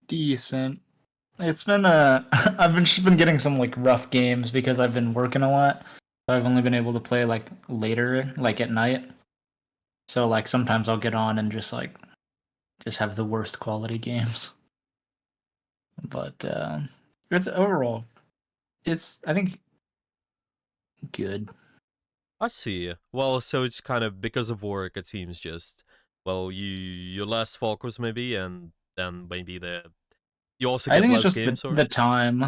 decent. It's been I've been just been getting some like rough games because I've been working a lot. So I've only been able to play like later, like at night. So like sometimes I'll get on and just have the worst quality games. But it's overall it's I think good. I see. Well, so it's kind of because of work. It seems just well, you're less focused maybe, and then maybe you also I get think it's less just games, or the time.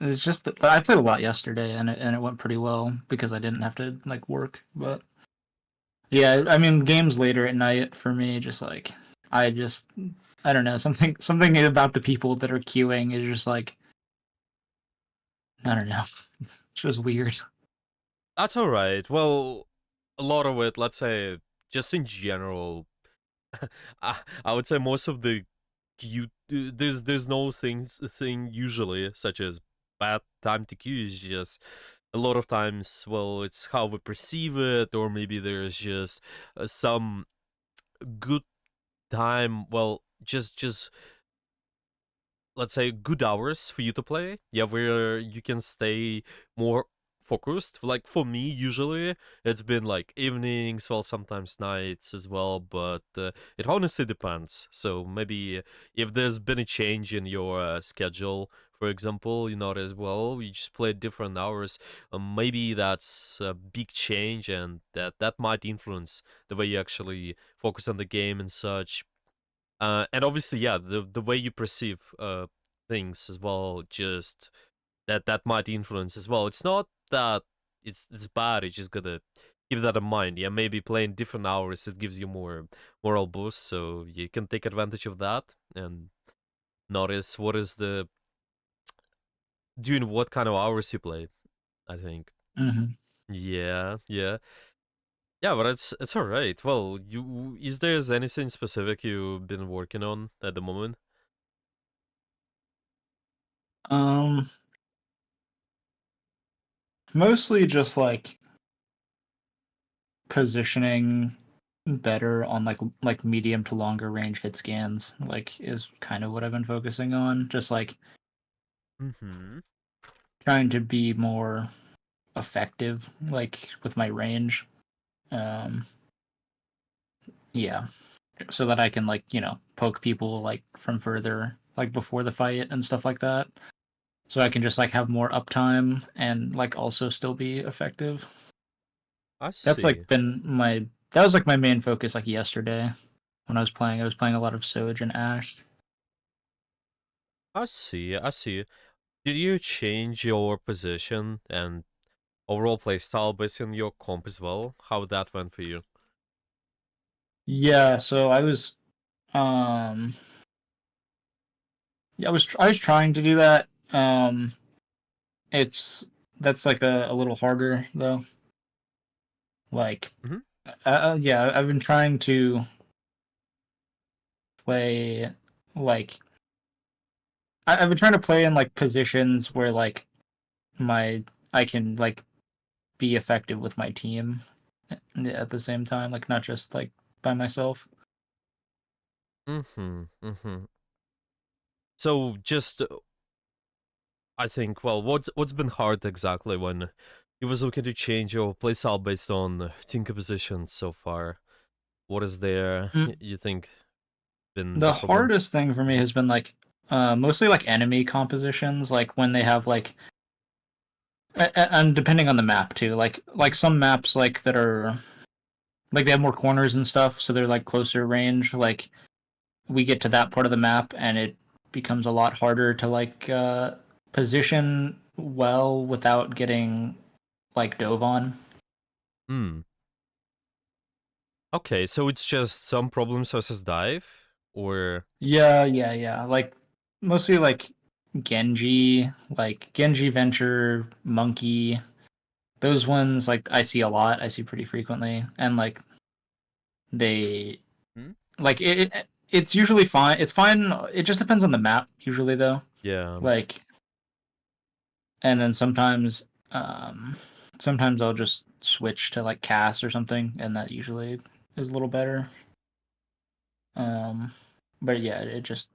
It's just that I played a lot yesterday and it went pretty well because I didn't have to like work. But yeah, I mean games later at night for me just like I just I don't know, something about the people that are queuing is just like I don't know. It's just weird. that's all right. Well, a lot of it, let's say, just in general, I would say most of the there's no thing usually such as bad time to queue. Is just a lot of times, well, it's how we perceive it, or maybe there's just some good time, well, just let's say good hours for you to play, yeah, where you can stay more focused. Like for me, usually it's been like evenings, well, sometimes nights as well, but it honestly depends. So maybe if there's been a change in your schedule, for example, you notice, well, you just play different hours, maybe that's a big change, and that might influence the way you actually focus on the game and such. And obviously, yeah, the way you perceive things as well, just that might influence as well. It's not that it's bad. You just gotta keep that in mind. Yeah, maybe playing different hours, it gives you more moral boost, so you can take advantage of that and notice what is the doing what kind of hours you play. I think. Hmm. Yeah, yeah. Yeah, but it's all right. Well, you is there anything specific you've been working on at the moment? Um Mostly just like positioning better on like medium to longer range hit scans like is kind of what I've been focusing on. Just like Mm-hmm. trying to be more effective like with my range. Um yeah, so that I can like, poke people like from further like before the fight and stuff like that. So I can just like have more uptime and like also still be effective. I That's see. like been my that was like my main focus like yesterday when I was playing. I was playing a lot of Soj and Ash. I see. I see. Did you change your position and overall play style based on your comp as well? How that went for you? Yeah, so um yeah, I was trying to do that. It's that's like a little harder though. Like Hmm. yeah, I've been trying to play like I've been trying to play in like positions where like my I can like be effective with my team at the same time, like not just like by myself. Mm-hmm. Mm-hmm. So just I think, well, what's been hard exactly when you was looking to change your play style based on team composition so far? What is there Mm. you think been the The problem? hardest thing for me Mm-hmm. has been like mostly like enemy compositions, like when they have like and depending on the map too, like some maps like that are like they have more corners and stuff, so they're like closer range. Like we get to that part of the map and it becomes a lot harder to like position well without getting like dove on. Mm. Okay, so it's just some problems versus dive, or Yeah, yeah, yeah. Like mostly like Genji Venture, Monkey. Those ones like I see a lot. I see pretty frequently, and like they hmm? like it's usually fine. It's fine. It just depends on the map usually though. Yeah. Like and then um sometimes I'll just switch to like cast or something, and that usually is a little better. Um, but yeah, it just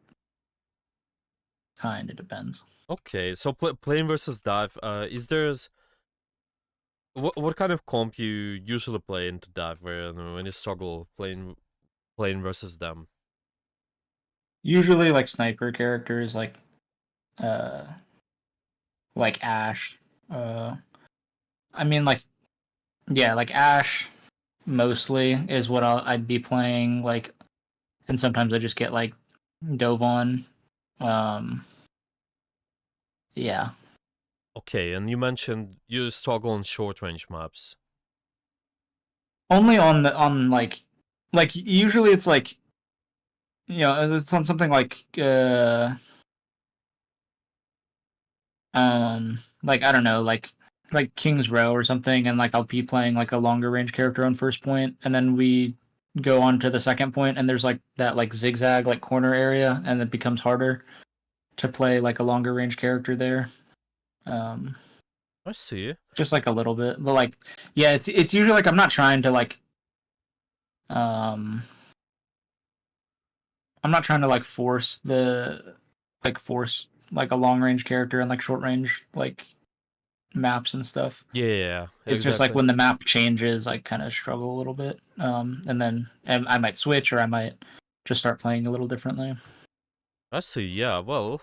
kind of depends. Okay, so plane versus dive. Is there's what kind of comp you usually play into dive when you struggle plane versus them? Usually like sniper characters uh like Ash. Uh I mean like yeah, like Ash mostly is what I'd be playing like, and sometimes I just get like dove on. Um yeah. Okay, and you mentioned you struggle on short range maps. Only on the on like usually it's like, it's on something like I don't know, like King's Row or something, and like I'll be playing like a longer range character on first point, and then we go on to the second point, and there's like that like zigzag like corner area, and it becomes harder to play like a longer range character there. Um, I see. just like a little bit, but like yeah, it's usually like I'm not trying to um I'm not trying to force like a long range character and like short range like maps and stuff. Yeah, It's just like exactly. when the map changes, I kind of struggle a little bit. And I might switch or I might just start playing a little differently. I see. Yeah, well,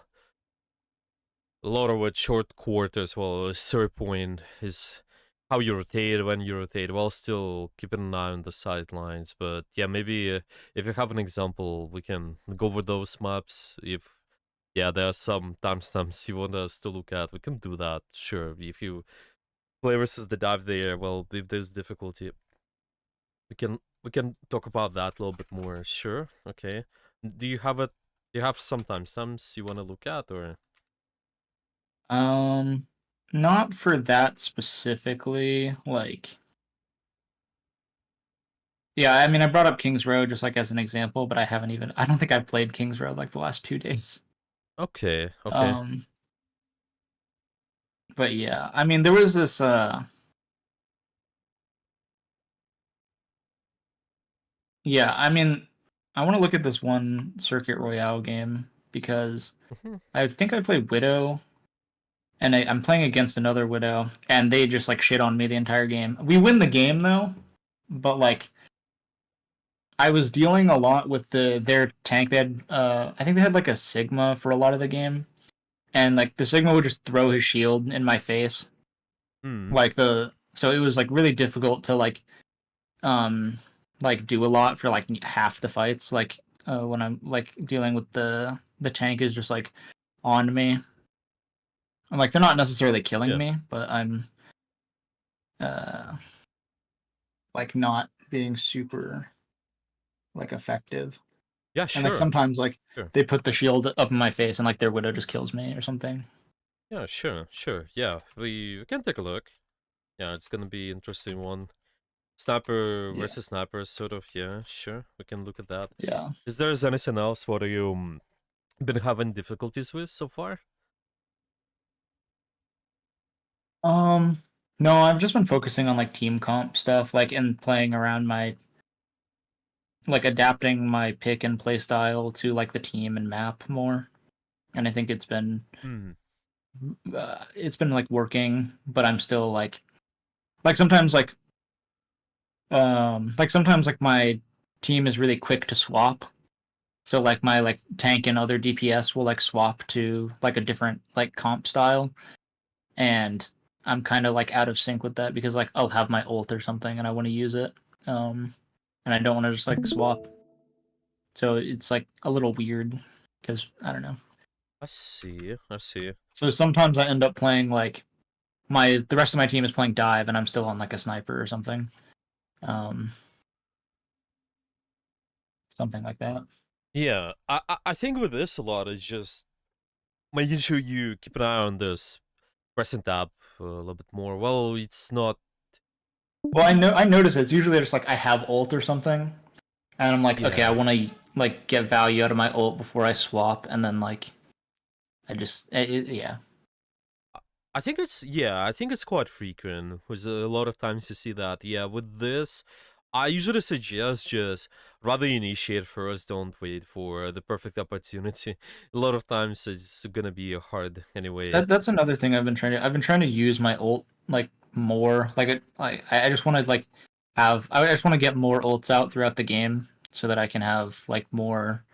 a lot of what short quarters, well, zero point is how you rotate when you rotate, while still keeping an eye on the sidelines. But yeah, maybe if you have an example, we can go over those maps. If yeah, there are some timestamps you want us to look at, we can do that. Sure. If you play versus the dive there, well, if there's difficulty, we can talk about that a little bit more. Sure. Okay. Do you have a do you have some timestamps you want to look at, or? Um, not for that specifically. Like, yeah, I mean, I brought up Kings Row just like as an example, but I don't think I've played Kings Row like the last 2 days. Okay. Okay. Um, but yeah, I mean, there was this, yeah, I mean, I want to look at this one Circuit Royale game because Mhm. I think I played Widow, and I'm playing against another Widow, and they just like shit on me the entire game. We win the game though, but like I was dealing a lot with their tank. They had I think they had like a Sigma for a lot of the game, and like the Sigma would just throw his shield in my face, Hmm. like the so it was like really difficult to um do a lot for like half the fights. Like when I'm like dealing with the tank is just like on me. I'm like they're not necessarily killing Yeah. me, but I'm uh like not being super like effective. Yeah. And like Sure. sometimes like Sure. they put the shield up in my face and like their widow just kills me or something. Yeah. Sure. Sure. Yeah. We can take a look. Yeah, it's gonna be interesting one. Sniper Yeah. versus sniper, sort of. Yeah. Sure. We can look at that. Yeah. Is there anything else? What are you been having difficulties with so far? Um no, I've just been focusing on like team comp stuff, like and playing around my like adapting my pick and play style to like the team and map more. And I think Hmm. it's been like working, but I'm still like sometimes like my team is really quick to swap. So like my like tank and other DPS will like swap to like a different like comp style, and I'm kind of like out of sync with that because like I'll have my ult or something and I want to use it, and I don't want to just like swap. So it's like a little weird because I don't know. I see. I see. So sometimes I end up playing like my the rest of my team is playing dive and I'm still on like a sniper or something, um, something like that. Yeah. I think with this a lot is just making sure you keep an eye on this present tab a little bit more. Well, it's not. Well, I notice it's usually just like I have ult or something, and I'm like, okay, I Yeah. want to like get value out of my ult before I swap, and then like yeah. I think it's yeah, I think it's quite frequent. With a lot of times you see that. Yeah, with this, I usually suggest just rather initiate first. Don't wait for the perfect opportunity. A lot of times it's gonna be hard anyway. That's another thing I've been trying to use my ult like more. I just want to like have I just want to get more ults out throughout the game so that I can have like more,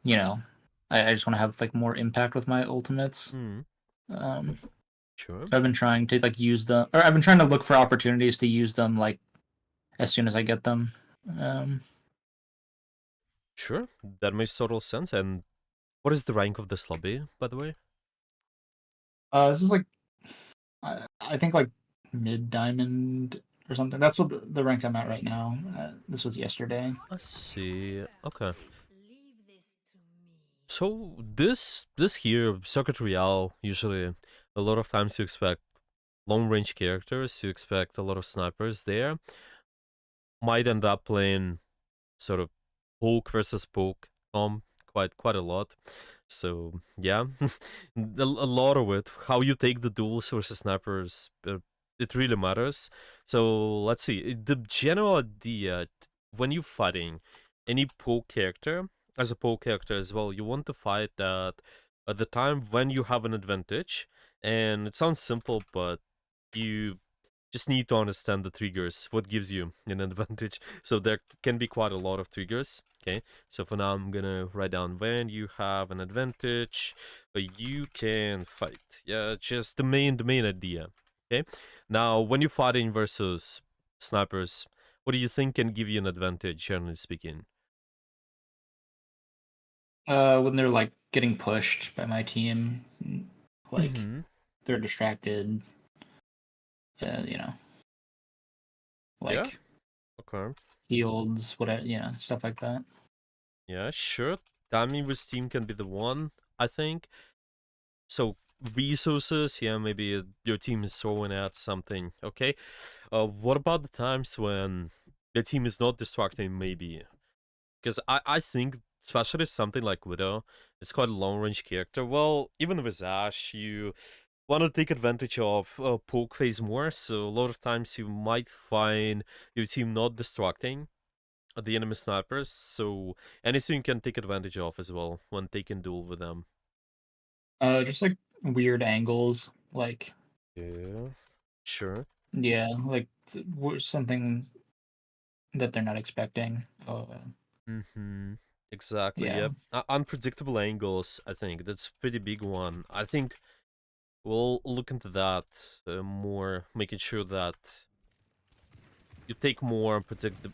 you know, I just want to have like more impact with my ultimates. Hmm. Um, Sure. so I've been trying to like use them, or I've been trying to look for opportunities to use them like as soon as I get them. Um, Sure. That makes total sense. And what is the rank of this lobby, by the way? this is like I think like mid diamond or something. That's what the rank I'm at right now. This was yesterday. I see. Okay. So this here, Circuit Royale, usually a lot of times you expect long range characters, you expect a lot of snipers there. Might end up playing sort of poke versus poke quite a lot. So yeah, a lot of it. How you take the duels versus snipers, it really matters. So let's see. The general idea when you're fighting any poke character, as a poke character as well, you want to fight that at the time when you have an advantage. And it sounds simple, but you just need to understand the triggers, what gives you an advantage. So there can be quite a lot of triggers. Okay, so for now I'm gonna write down when you have an advantage, you can fight. Yeah, just the main idea. Okay, now when you're fighting versus snipers, what do you think can give you an advantage, generally speaking? When they're like getting pushed by my team, like Mm-hmm. they're distracted, you know, Yeah. like Okay. fields, whatever, stuff like that. Yeah. Sure. Timing with Steam can be the one, I think. So resources, yeah, maybe your team is throwing at something. Okay, what about the times when the team is not distracting? Maybe because I think especially something like Widow, it's quite a long range character. Well, even with Ash, you want to take advantage of poke phase more. So a lot of times you might find your team not distracting the enemy snipers. So anything you can take advantage of as well when taking duel with them. Just like weird angles, like Yeah, sure. yeah, like something that they're not expecting. Mm-hmm. Exactly. Yeah. Yep. Unpredictable angles. I think that's a pretty big one. I think we'll look into that more, making sure that you take more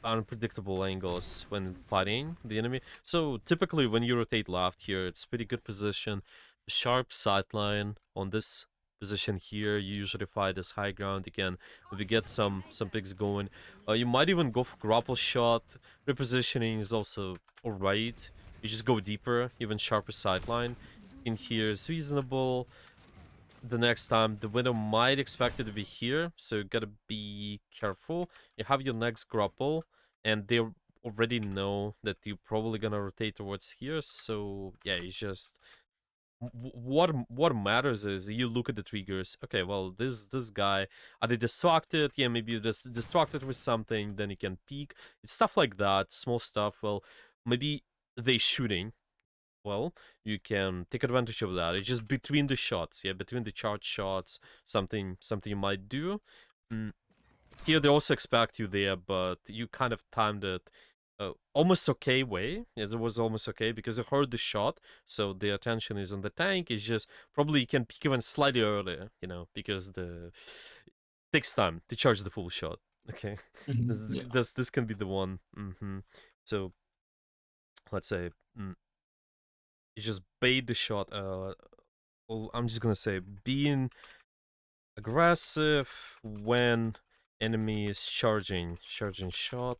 unpredictable angles when fighting the enemy. So typically, when you rotate left here, it's pretty good position. Sharp sightline on this position here. You usually fight as high ground. You can maybe get some picks going. You might even go for grapple shot. Repositioning is also alright. You just go deeper, even sharper sightline. In here is reasonable. The next time the window might expect it to be here, so you gotta be careful. You have your next grapple, and they already know that you're probably gonna rotate towards here, so yeah, it's just what matters is you look at the triggers. Okay, well, this guy, are they distracted? Yeah, maybe you're just distracted with something, then you can peek. It's stuff like that, small stuff. Well, maybe they shooting, well, you can take advantage of that. It's just between the shots, yeah, between the charge shots, something you might do. Mm, Here they also expect you there, but you kind of timed it almost okay way. Yeah, it was almost okay because you heard the shot, so the attention is on the tank. It's just probably you can peek even slightly earlier, because the takes time to charge the full shot. Okay, Yeah. this can be the one. So let's say. You just bait the shot. Well, I'm just gonna say being aggressive when enemy is charging shot.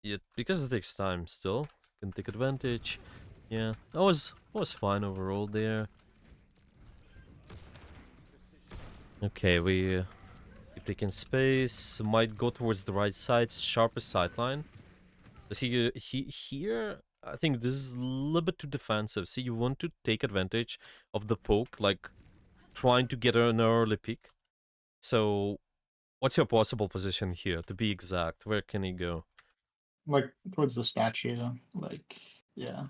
Yeah, because it takes time. Still can take advantage. Yeah, that was fine overall there. Okay, we keep taking space. Might go towards the right side, sharpest sideline. Does he here? I think this is a little bit too defensive. See, you want to take advantage of the poke, like trying to get an early pick. So, what's your possible position here, to be exact? Where can he go? Like towards the statue, like yeah,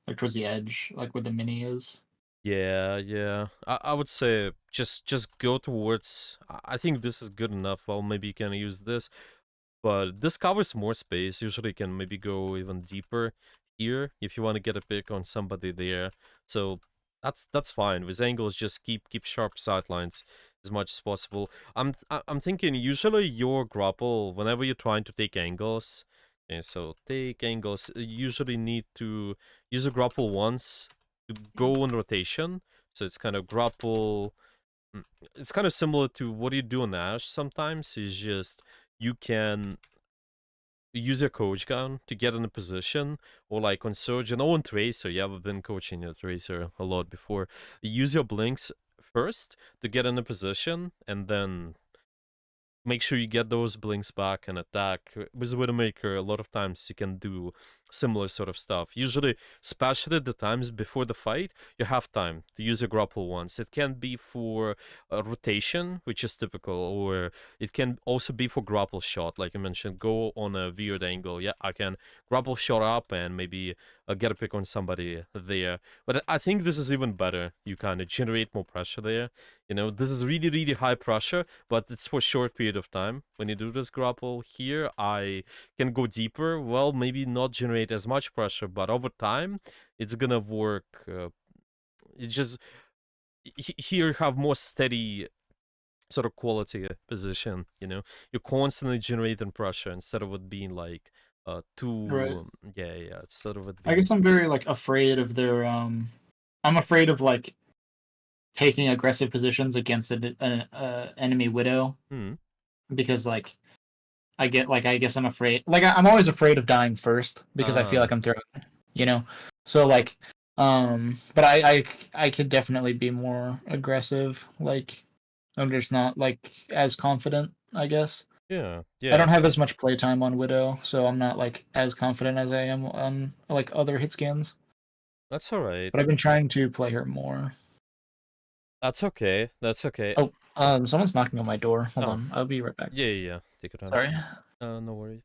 like towards the edge, like where the mini is. Yeah, yeah. I would say just go towards. I think this is good enough. Well, maybe you can use this, but this covers more space. Usually, you can maybe go even deeper here if you want to get a pick on somebody there. So that's fine. With angles, just keep sharp sightlines as much as possible. I'm thinking usually your grapple whenever you're trying to take angles. Okay, so take angles. You usually need to use a grapple once to go on rotation. So it's kind of grapple. mm, It's kind of similar to what you do on Ash sometimes. Is just you can use your coach gun to get in a position, or like on Surgeon or on Tracer. You have been coaching your Tracer a lot before. Use your blinks first to get in a position, and then make sure you get those blinks back and attack. With Widowmaker, a lot of times you can do similar sort of stuff. Usually, especially the times before the fight, you have time to use a grapple once. It can be for a rotation, which is typical, or it can also be for grapple shot, like I mentioned, go on a weird angle. Yeah, I can grapple shot up and maybe get a pick on somebody there. But I think this is even better. You kind of generate more pressure there. You know, this is really, really high pressure, but it's for a short period of time. When you do this grapple here, I can go deeper. Well, maybe not generate as much pressure, but over time, it's gonna work. It's just here you have more steady sort of quality position. You know, you're constantly generating pressure instead of it being like Right. too yeah, instead of it I being guess I'm very like afraid of their I'm afraid of like taking aggressive positions against an enemy widow hmm because like I guess I'm afraid I'm always afraid of dying first because I feel uh like I'm throwing, you know. So like but I could definitely be more aggressive. Like I'm just not like as confident, I guess. yeah I don't yeah have as much playtime on Widow, so I'm not like as confident as I am on like other hit skins. that's all But right. I've been trying to play her more. That's okay. That's okay. Oh, someone's knocking on my door. Hold Oh, on, I'll be right back. yeah. Take your time. Sorry. No worries.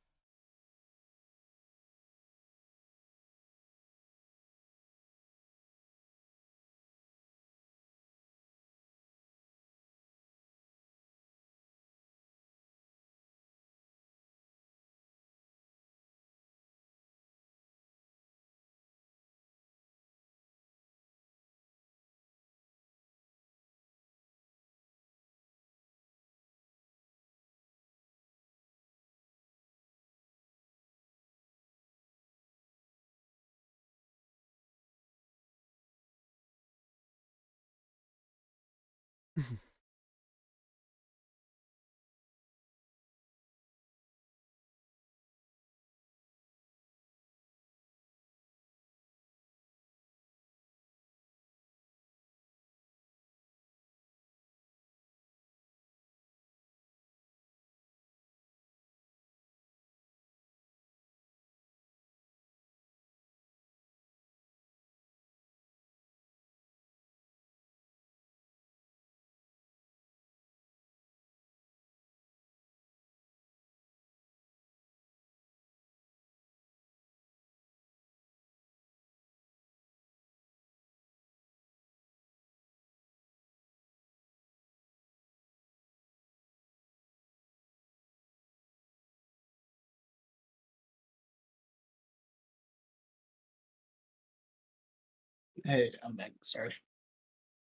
Hey, I'm back. Sorry.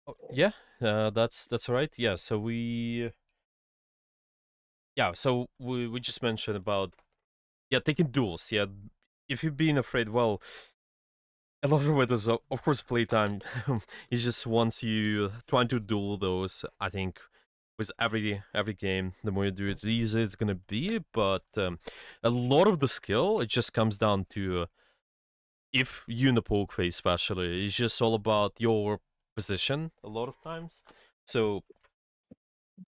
Oh, yeah. That's all right. Yeah. So we just mentioned about taking duels. Yeah. If you've been afraid, well, a lot of it is of course playtime. It's just once you trying to duel those, I think with every game, the more you do it, the easier it's gonna be. But a lot of the skill, it just comes down to if you in the poke phase especially, it's just all about your position a lot of times. So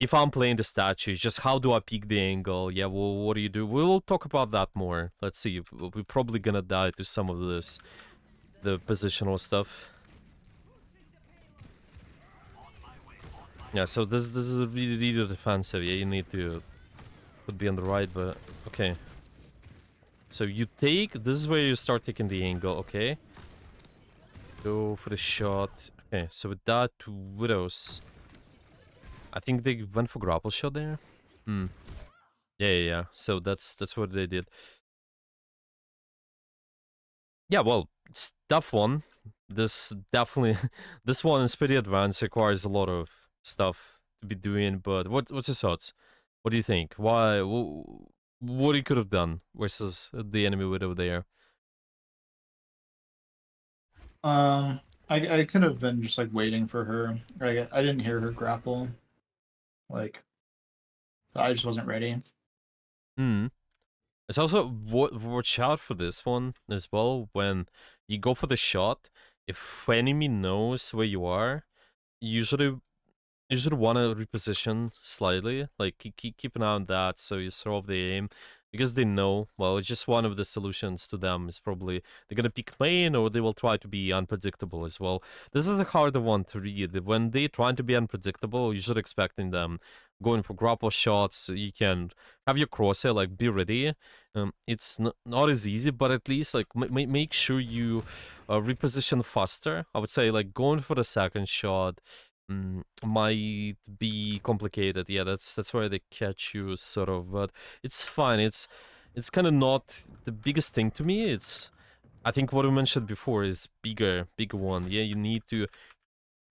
if I'm playing the statue, it's just how do I peak the angle? Yeah, well, what do you do? We'll talk about that more. Let's see. We're probably gonna dive to some of this, the positional stuff. Yeah, so this is really defensive. Yeah, you need to could be on the right, but okay. So you take, this is where you start taking the angle, okay? Go for the shot. Okay, so with that, Widows. I think they went for grapple shot there. Hmm. Yeah. So that's what they did. Yeah, well, it's tough one. This definitely, this one is pretty advanced. Requires a lot of stuff to be doing. But what's your thoughts? What do you think? Why? What he could have done versus the enemy widow there? Um, I could have been just like waiting for her. I didn't hear her grapple. Like I just wasn't ready. Hmm. It's also watch out for this one as well. When you go for the shot, if enemy knows where you are, usually you should want to reposition slightly. Like keep an eye on that, so you throw off the aim because they know. Well, it's just one of the solutions to them is probably they're gonna pick main or they will try to be unpredictable as well. This is a harder one to read. When they trying to be unpredictable, you should expecting them going for grapple shots. You can have your crosshair like be ready. It's not as easy, but at least like make sure you reposition faster. I would say like going for the second shot might be complicated. Yeah, that's where they catch you, sort of. But it's fine. It's kind of not the biggest thing to me. It's I think what we mentioned before is bigger one. Yeah, you need to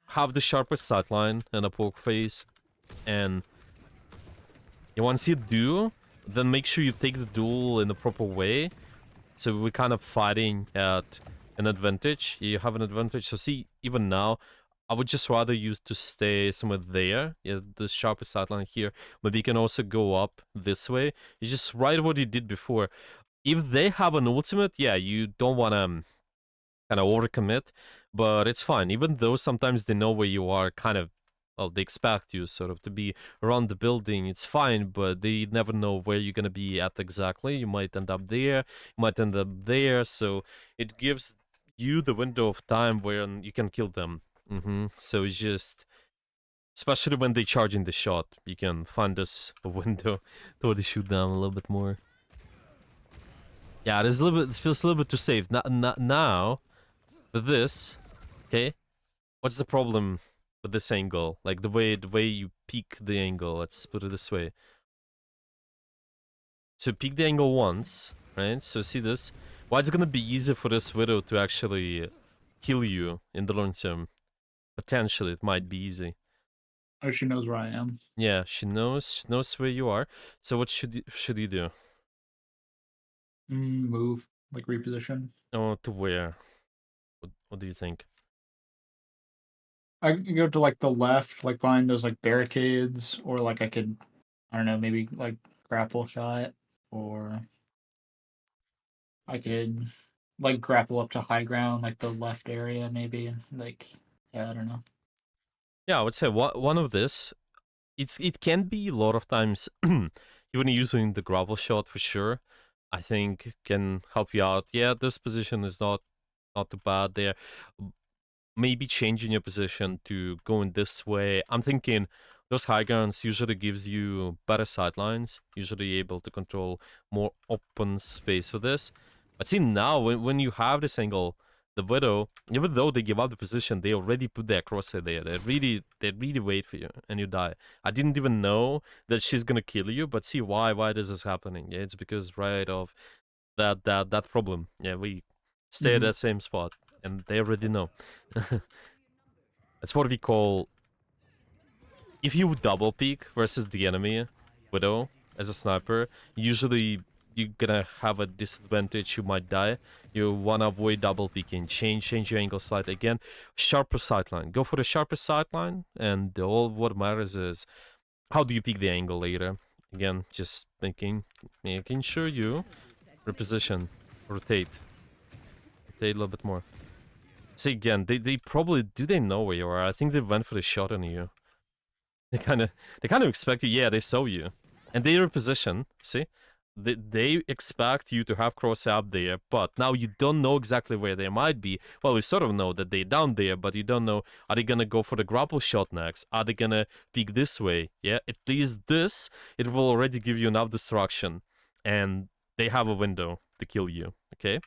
have the sharpest sightline and a poke face, and once you do, then make sure you take the duel in the proper way. So we're kind of fighting at an advantage. You have an advantage. So see, even now, I would just rather use to stay somewhere there. Yeah, the sharpest sideline here. Maybe you can also go up this way. You just write what you did before. If they have an ultimate, yeah, you don't want to kind of overcommit, but it's fine. Even though sometimes they know where you are, kind of, well, they expect you sort of to be around the building. It's fine, but they never know where you're gonna be at exactly. You might end up there, you might end up there, so it gives you the window of time where you can kill them. So it's just, especially when they charge in the shot, you can find this window to shoot them a little bit more. Yeah, it is a little bit. It feels a little bit too safe. Now, with this, okay. What's the problem with this angle? Like the way you peak the angle. Let's put it this way. So peak the angle once, right? So see this. Why it's gonna be easier for this widow to actually kill you in the long term? Potentially, it might be easy. Oh, she knows where I am. Yeah, she knows where you are. So what should you do? Move, like reposition. Oh, to where? What do you think? I could go to like the left, like find those like barricades, or like I could, I don't know, maybe like grapple shot, or I could like grapple up to high ground, like the left area, maybe. Like, yeah, I don't know. Yeah, I would say one of this. It can be a lot of times even using the grapple shot for sure. I think can help you out. Yeah, this position is not too bad there. Maybe changing your position to going this way. I'm thinking those high grounds usually gives you better sidelines, usually able to control more open space with this. But see now when you have this angle, the Widow, even though they give up the position, they already put their crosshair there. They really wait for you and you die. I didn't even know that she's gonna kill you, but see why this is happening. Yeah, it's because right of that problem. Yeah, we stay at Mm-hmm. that same spot and they already know. That's what we call if you double peek versus the enemy Widow as a sniper, usually you're gonna have a disadvantage, you might die. You wanna avoid double peeking, change your angle slightly again. Sharper sightline. Go for the sharpest sightline, and all what matters is how do you peek the angle later. Again, just making sure you reposition, rotate a little bit more. See again, they probably do they know where you are? I think they went for the shot on you. They kind of expect you. Yeah, they saw you, and they reposition. See, they expect you to have cross up there, but now you don't know exactly where they might be. Well, you sort of know that they're down there, but you don't know. Are they gonna go for the grapple shot next? Are they gonna peek this way? Yeah, at least this it will already give you enough distraction, and they have a window. kill you. Okay.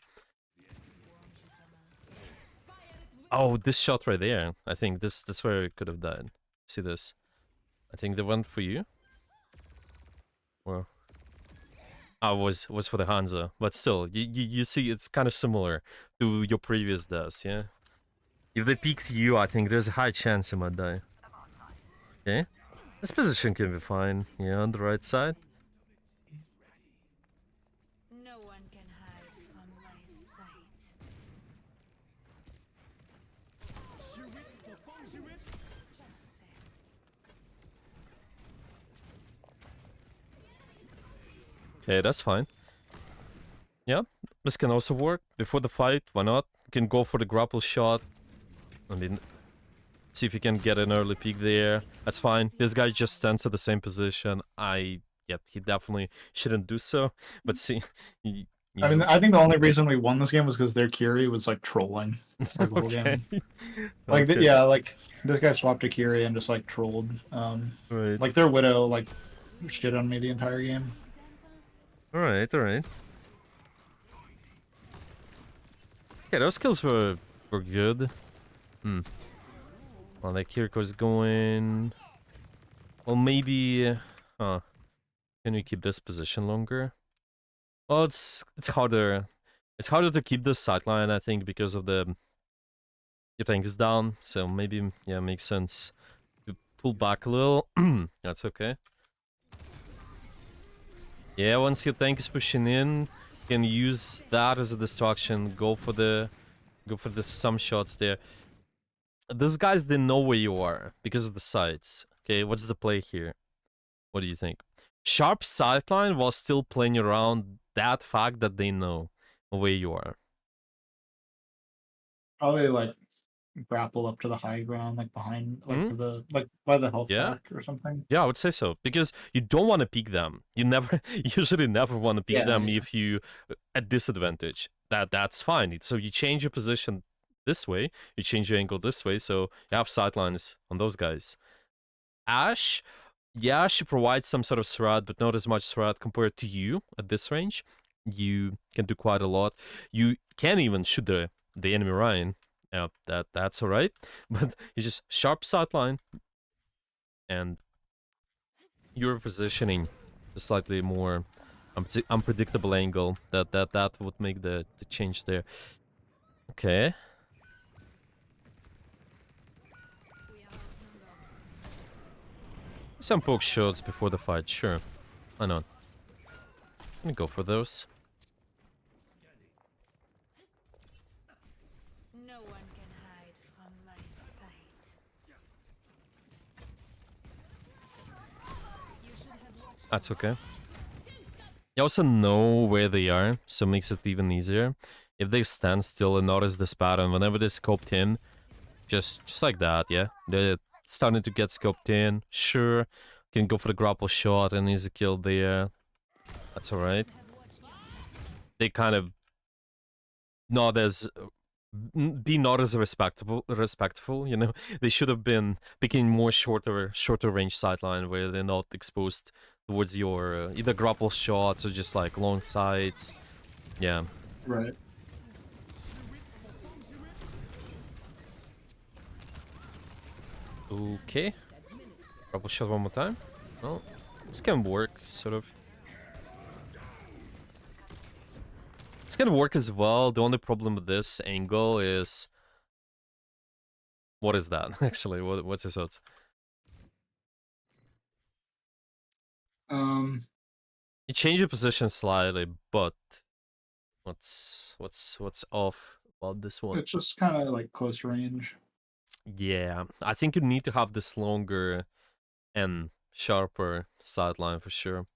Oh, this shot right there. I think this where it could have died. See this? I think they went for you. Well, was for the Hanzo, but still, you see, it's kind of similar to your previous deaths, yeah. If they peeked you, I think there's a high chance you might die. Okay, this position can be fine. Yeah, on the right side. No one can hide from my sight. Okay, that's fine. Yeah, this can also work. Before the fight, why not? You can go for the grapple shot. I mean, see if you can get an early peek there. That's fine. This guy just stands at the same position. He definitely shouldn't do so. But see, he, I he's mean, I think the only reason we won this game was because their Kiri was like trolling like the whole okay. game. Like Okay. yeah, like this guy swapped a Kiri and just like trolled. Right. Like their Widow like shit on me the entire game. All right. All right. Yeah, those kills were good. Well, like Kiriko's going. Well, maybe. Huh. Can we keep this position longer? Well, it's harder. It's harder to keep this sideline, I think, because of the your tank is down. So maybe makes sense to pull back a little. That's okay. Yeah, once your tank is pushing in, you can use that as a distraction. Go for the some shots there. These guys didn't know where you are because of the sides. Okay, what's the play here? What do you think? Sharp sideline while still playing around that fact that they know where you are. Probably like grapple up to the high ground, like behind, like Hmm? to the like by the health Yeah, pack or something. yeah, I would say so because you don't want to peek them. You never, usually never want to peek Yeah, them yeah. if you at disadvantage. That's fine. So you change your position this way, you change your angle this way, so you have sidelines on those guys. Ashe, yeah, she provides some sort of threat, but not as much threat compared to you at this range. You can do quite a lot. You can even shoot the enemy Ryan. Yeah, that's alright. But you just sharp sideline and your positioning a slightly more unpredictable angle. That would make the change there. Okay. Some poke shots before the fight, sure. Why not? Let me go for those. No one can hide from my sight. You should have watched. That's okay. You also know where they are, so it makes it even easier. If they stand still and notice this pattern, whenever they scoped in, just like that, yeah? They're starting to get scoped in, sure. Can go for the grapple shot and easy kill there. That's alright. They kind of not as not as respectful, you know. They should have been picking more shorter range sideline where they're not exposed towards your either grapple shots or just like long sides. Yeah. Right. Okay. Grapple shot one more time. Well, this can work, sort of. It's gonna work as well. The only problem with this angle is... What is that, actually? What's his thoughts? Um, You change your position slightly, but... What's off about this one? it's just kind of like close range. Yeah, I think you need to have this longer and sharper sideline for sure.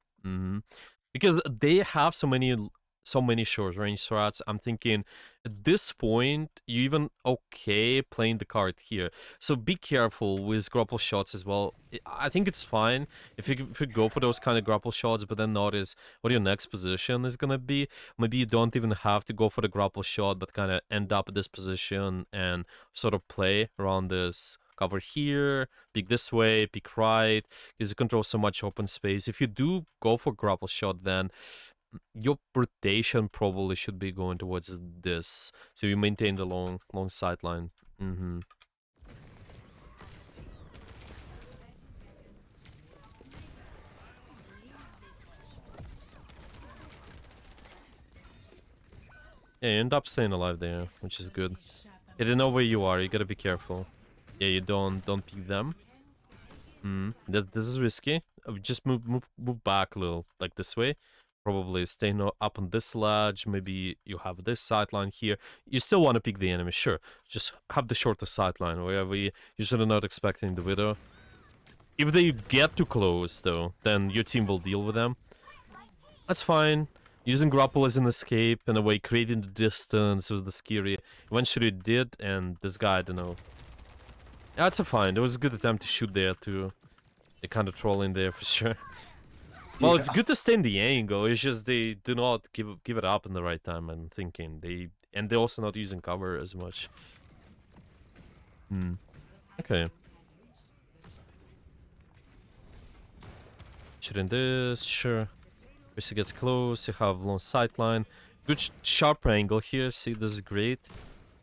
Because they have so many short range threats. I'm thinking at this point you even okay playing the card here. So be careful with grapple shots as well. I think it's fine if you go for those kind of grapple shots, but then notice what your next position is gonna be. Maybe you don't even have to go for the grapple shot, but kind of end up at this position and sort of play around this cover here, peek this way, peek right, because you control so much open space. If you do go for grapple shot, then your rotation probably should be going towards this, so you maintain the long sideline. Mm-hmm. Yeah, you end up staying alive there, which is good. Yeah, they know where you are. You gotta be careful. Yeah, you don't peek them. This is risky. Just move back a little, like this way. Probably stay up on this ledge. Maybe you have this sideline here. You still want to pick the enemy, sure. Just have the shorter sideline wherever you should not expecting the widow. If they get too close, though, then your team will deal with them. That's fine. Using grapple as an escape, in a way, creating the distance was the scary. Eventually it did, and this guy, I don't know. That's a fine. It was a good attempt to shoot there, too. They kind of trolling there for sure. Well, it's Yeah. good to stay in the angle. It's just they do not give it up in the right time. I'm thinking they're also not using cover as much. Okay. Shooting this, sure. If he gets close, you have long sightline. Good sharp angle here. See, this is great.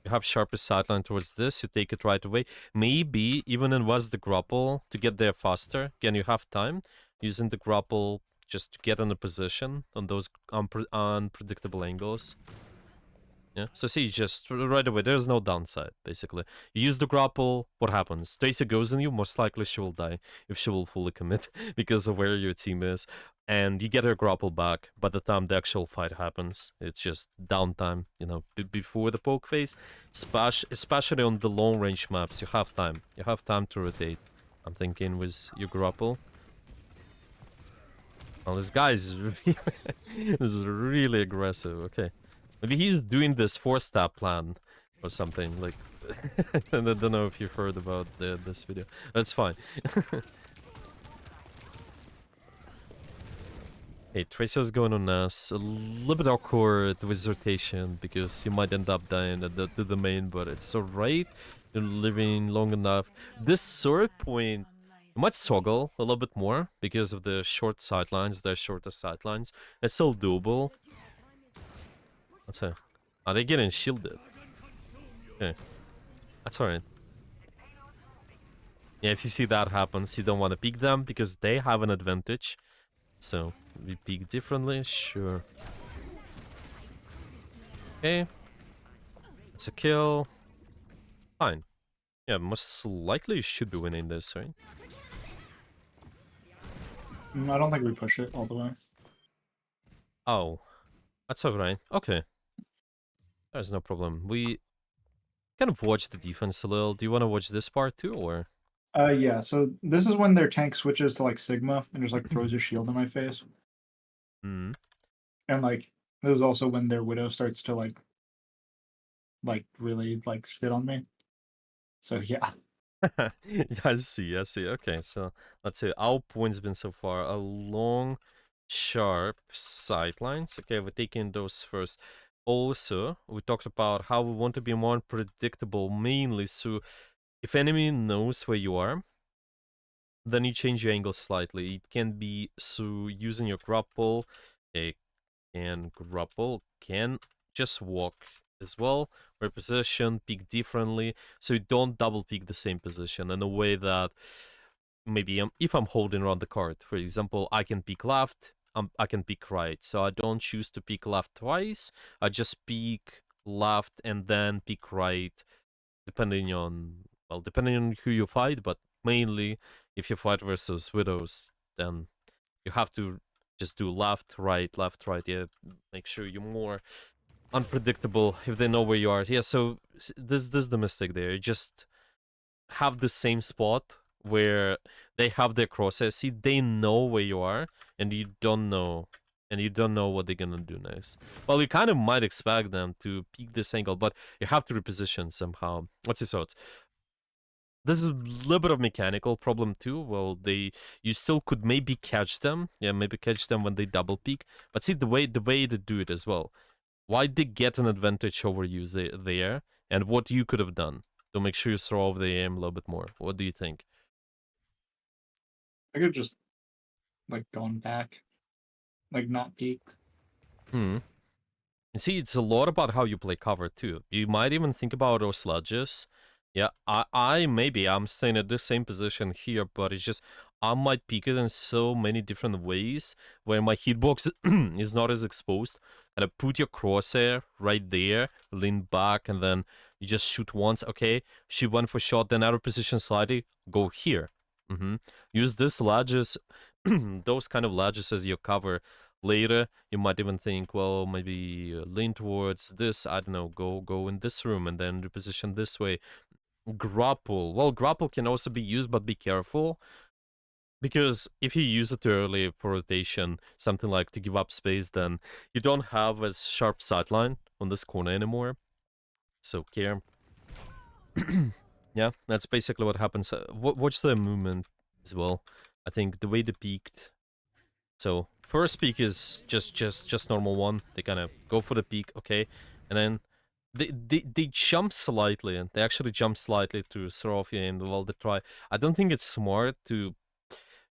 You have sharpest sightline towards this. You take it right away. Maybe even invest the grapple to get there faster. Again, you have time using the grapple just to get in a position on those unpredictable angles. Yeah, so see, just right away, there's no downside, basically. You use the grapple, what happens? Tracer goes in you, most likely she will die if she will fully commit because of where your team is. And you get her grapple back by the time the actual fight happens. It's just downtime, you know, before the poke phase. Especially on the long range maps, you have time. You have time to rotate. I'm thinking with your grapple. Well, this guy is really, this is really aggressive. Okay. Maybe he's doing this 4-step plan or something. Like, I don't know if you've heard about this video. That's fine. Hey, Tracer's going on us. A little bit awkward with rotation because you might end up dying at to the main, but it's alright. You're living long enough. This sword point, you might struggle a little bit more because of the short sidelines, their shorter sidelines. It's still doable. That's it. Are they getting shielded? Okay. That's alright. Yeah, if you see that happens, you don't want to peek them because they have an advantage. So, we peek differently, sure. Okay. It's a kill. Fine. Yeah, most likely you should be winning this, right? I don't think we push it all the way. Oh. That's alright. Okay. There's no problem. We kind of watch the defense a little. Do you want to watch this part too, or? Yeah, so this is when their tank switches to like Sigma and just like throws a shield in my face. Hmm. And like this is also when their Widow starts to like really like shit on me. So yeah. I see, I see. Okay, so let's see. Our point's been so far a long, sharp sidelines. Okay, we're taking those first. Also, we talked about how we want to be more predictable, mainly so if enemy knows where you are, then you change your angle slightly. It can be so using your grapple, can just walk as well, reposition, peek differently, so you don't double peek the same position in a way that maybe if I'm holding around the card, for example, I can peek left, I can peek right, so I don't choose to peek left twice, I just peek left and then peek right, depending on, well, depending on who you fight, but mainly if you fight versus widows, then you have to just do left, right, yeah, make sure you're more unpredictable if they know where you are. Yeah, so this is the mistake there. You just have the same spot where they have their crosshairs. See, they know where you are, and you don't know. And you don't know what they're gonna do next. Well, you kind of might expect them to peek this angle, but you have to reposition somehow. What's his thoughts? This is a little bit of mechanical problem too. Well, you still could maybe catch them. Yeah, maybe catch them when they double peek. But see the way they do it as well. Why they get an advantage over you there, and what you could have done to make sure you throw off the aim a little bit more. What do you think? I could just like gone back. Like not peek. Hmm. You see, it's a lot about how you play cover too. You might even think about those ledges. Yeah, I'm staying at the same position here, but it's just I might peek it in so many different ways where my hitbox is not as exposed. And I put your crosshair right there, lean back, and then you just shoot once. Okay, she went for shot, then out of position slightly, go here. Use this ledges, those kind of ledges as your cover. Later, you might even think, well, maybe lean towards this. I don't know, go in this room and then reposition this way. Grapple. Well, grapple can also be used, but be careful. Because if you use it early for rotation, something like to give up space, then you don't have as sharp sightline on this corner anymore. So care. Yeah, that's basically what happens. Watch the movement as well. I think the way they peaked. So first peak is just normal one. They kind of go for the peak, okay, and then they jump slightly, and they actually jump slightly to throw off your aim while they try. I don't think it's smart to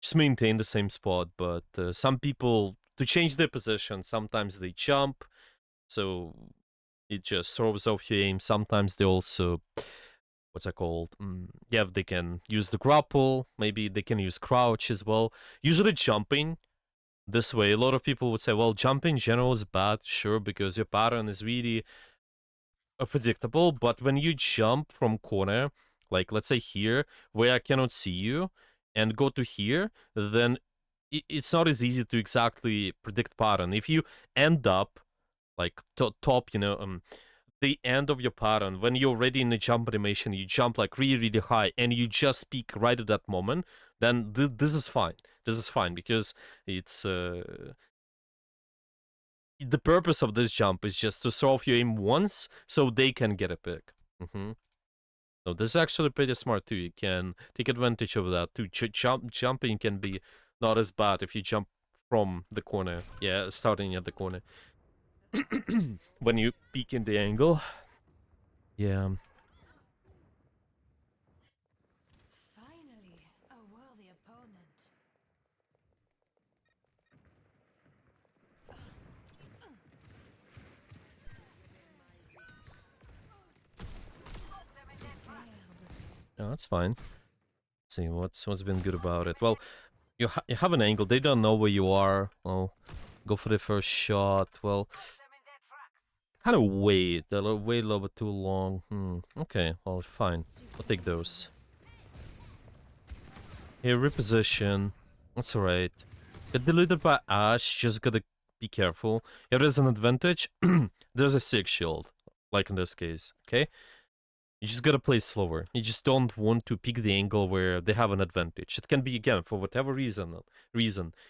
just maintain the same spot, but some people to change their position, sometimes they jump, so it just throws off your aim. Sometimes they also what's that called? Yeah, they can use the grapple. Maybe they can use crouch as well. Usually jumping this way. A lot of people would say, well, jumping in general is bad, sure, because your pattern is really predictable, but when you jump from corner, like let's say here, where I cannot see you, and go to here, then it's not as easy to exactly predict pattern. If you end up like top, the end of your pattern, when you're already in the jump animation, you jump like really high, and you just peak right at that moment, then this is fine. This is fine because it's the purpose of this jump is just to throw off your aim once so they can get a pick. So this is actually pretty smart too. You can take advantage of that too. Jumping can be not as bad if you jump from the corner. Yeah, starting at the corner. When you peek in the angle. Yeah. Finally, a worthy opponent. No, that's fine. Let's see what's been good about it. Well, you have an angle. They don't know where you are. Well, go for the first shot. Well, kind of wait. They'll wait a little bit too long. Okay. Well, fine. I'll take those. Here, reposition. That's alright. Get deleted by Ash. Just gotta be careful. If there's an advantage, there's a 6 shield. Like in this case. Okay? You just gotta play slower. You just don't want to pick the angle where they have an advantage. It can be, again, for whatever reason.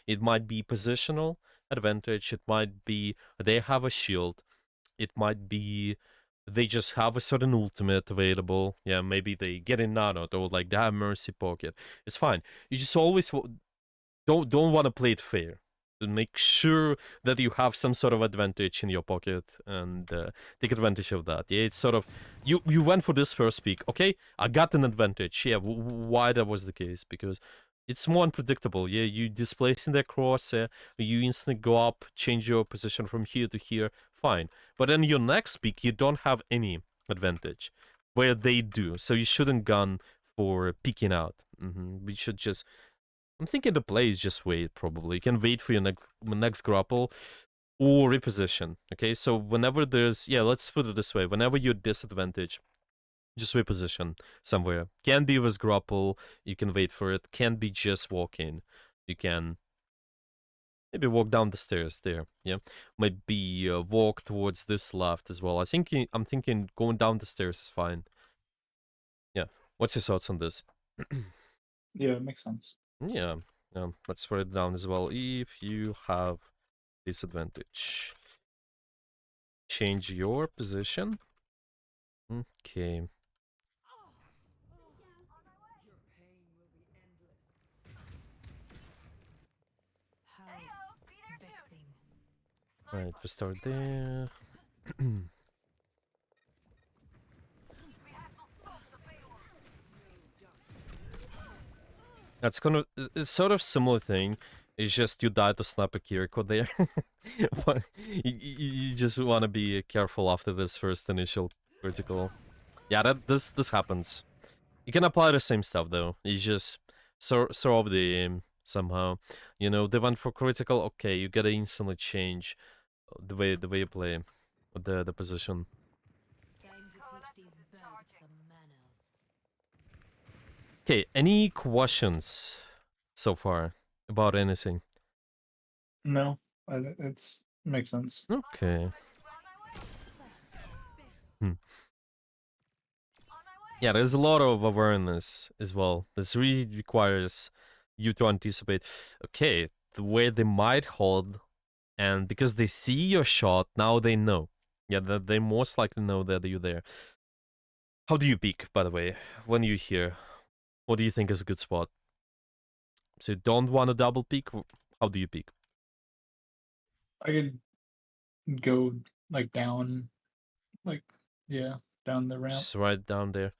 It might be positional advantage. It might be they have a shield. It might be they just have a certain ultimate available. Yeah, maybe they get in nanoed or like they have mercy pocket. It's fine. You just always don't want to play it fair. Make sure that you have some sort of advantage in your pocket and take advantage of that. Yeah, it's sort of you went for this first pick. Okay, I got an advantage. Yeah, why that was the case? Because it's more unpredictable. Yeah, you displacing their cross. You instantly go up, change your position from here to here. Fine, but then your next pick you don't have any advantage, where they do. So you shouldn't gun for peeking out. We should just I'm thinking the play is just wait, probably. You can wait for your next grapple or reposition. Okay, so whenever there's... Yeah, let's put it this way. Whenever you're disadvantage, just reposition somewhere. Can be with grapple, you can wait for it. Can be just walk in. You can maybe walk down the stairs there, yeah? Maybe walk towards this left as well. I'm thinking going down the stairs is fine. Yeah, what's your thoughts on this? Yeah, it makes sense. Yeah, let's write it down as well. If you have disadvantage, change your position. Okay. How vexing. Right, we start there. That's kind of it's sort of similar thing. It's just you die to snap a Kiriko there. But you just want to be careful after this first initial critical. Yeah, this happens. You can apply the same stuff though. You just throw off the aim somehow. You know, they went for critical. Okay, you gotta instantly change the way you play the position. Time to teach these birds some manners. Okay, any questions so far about anything? No, it's makes sense. Okay. Hmm. Yeah, there's a lot of awareness as well. This really requires you to anticipate. Okay, the way they might hold, and because they see your shot, now they know. Yeah, they most likely know that you're there. How do you peek, by the way, when you're here? What do you think is a good spot? So you don't want to double peek? How do you peek? I could go like down, like yeah, down the ramp. Just right down there.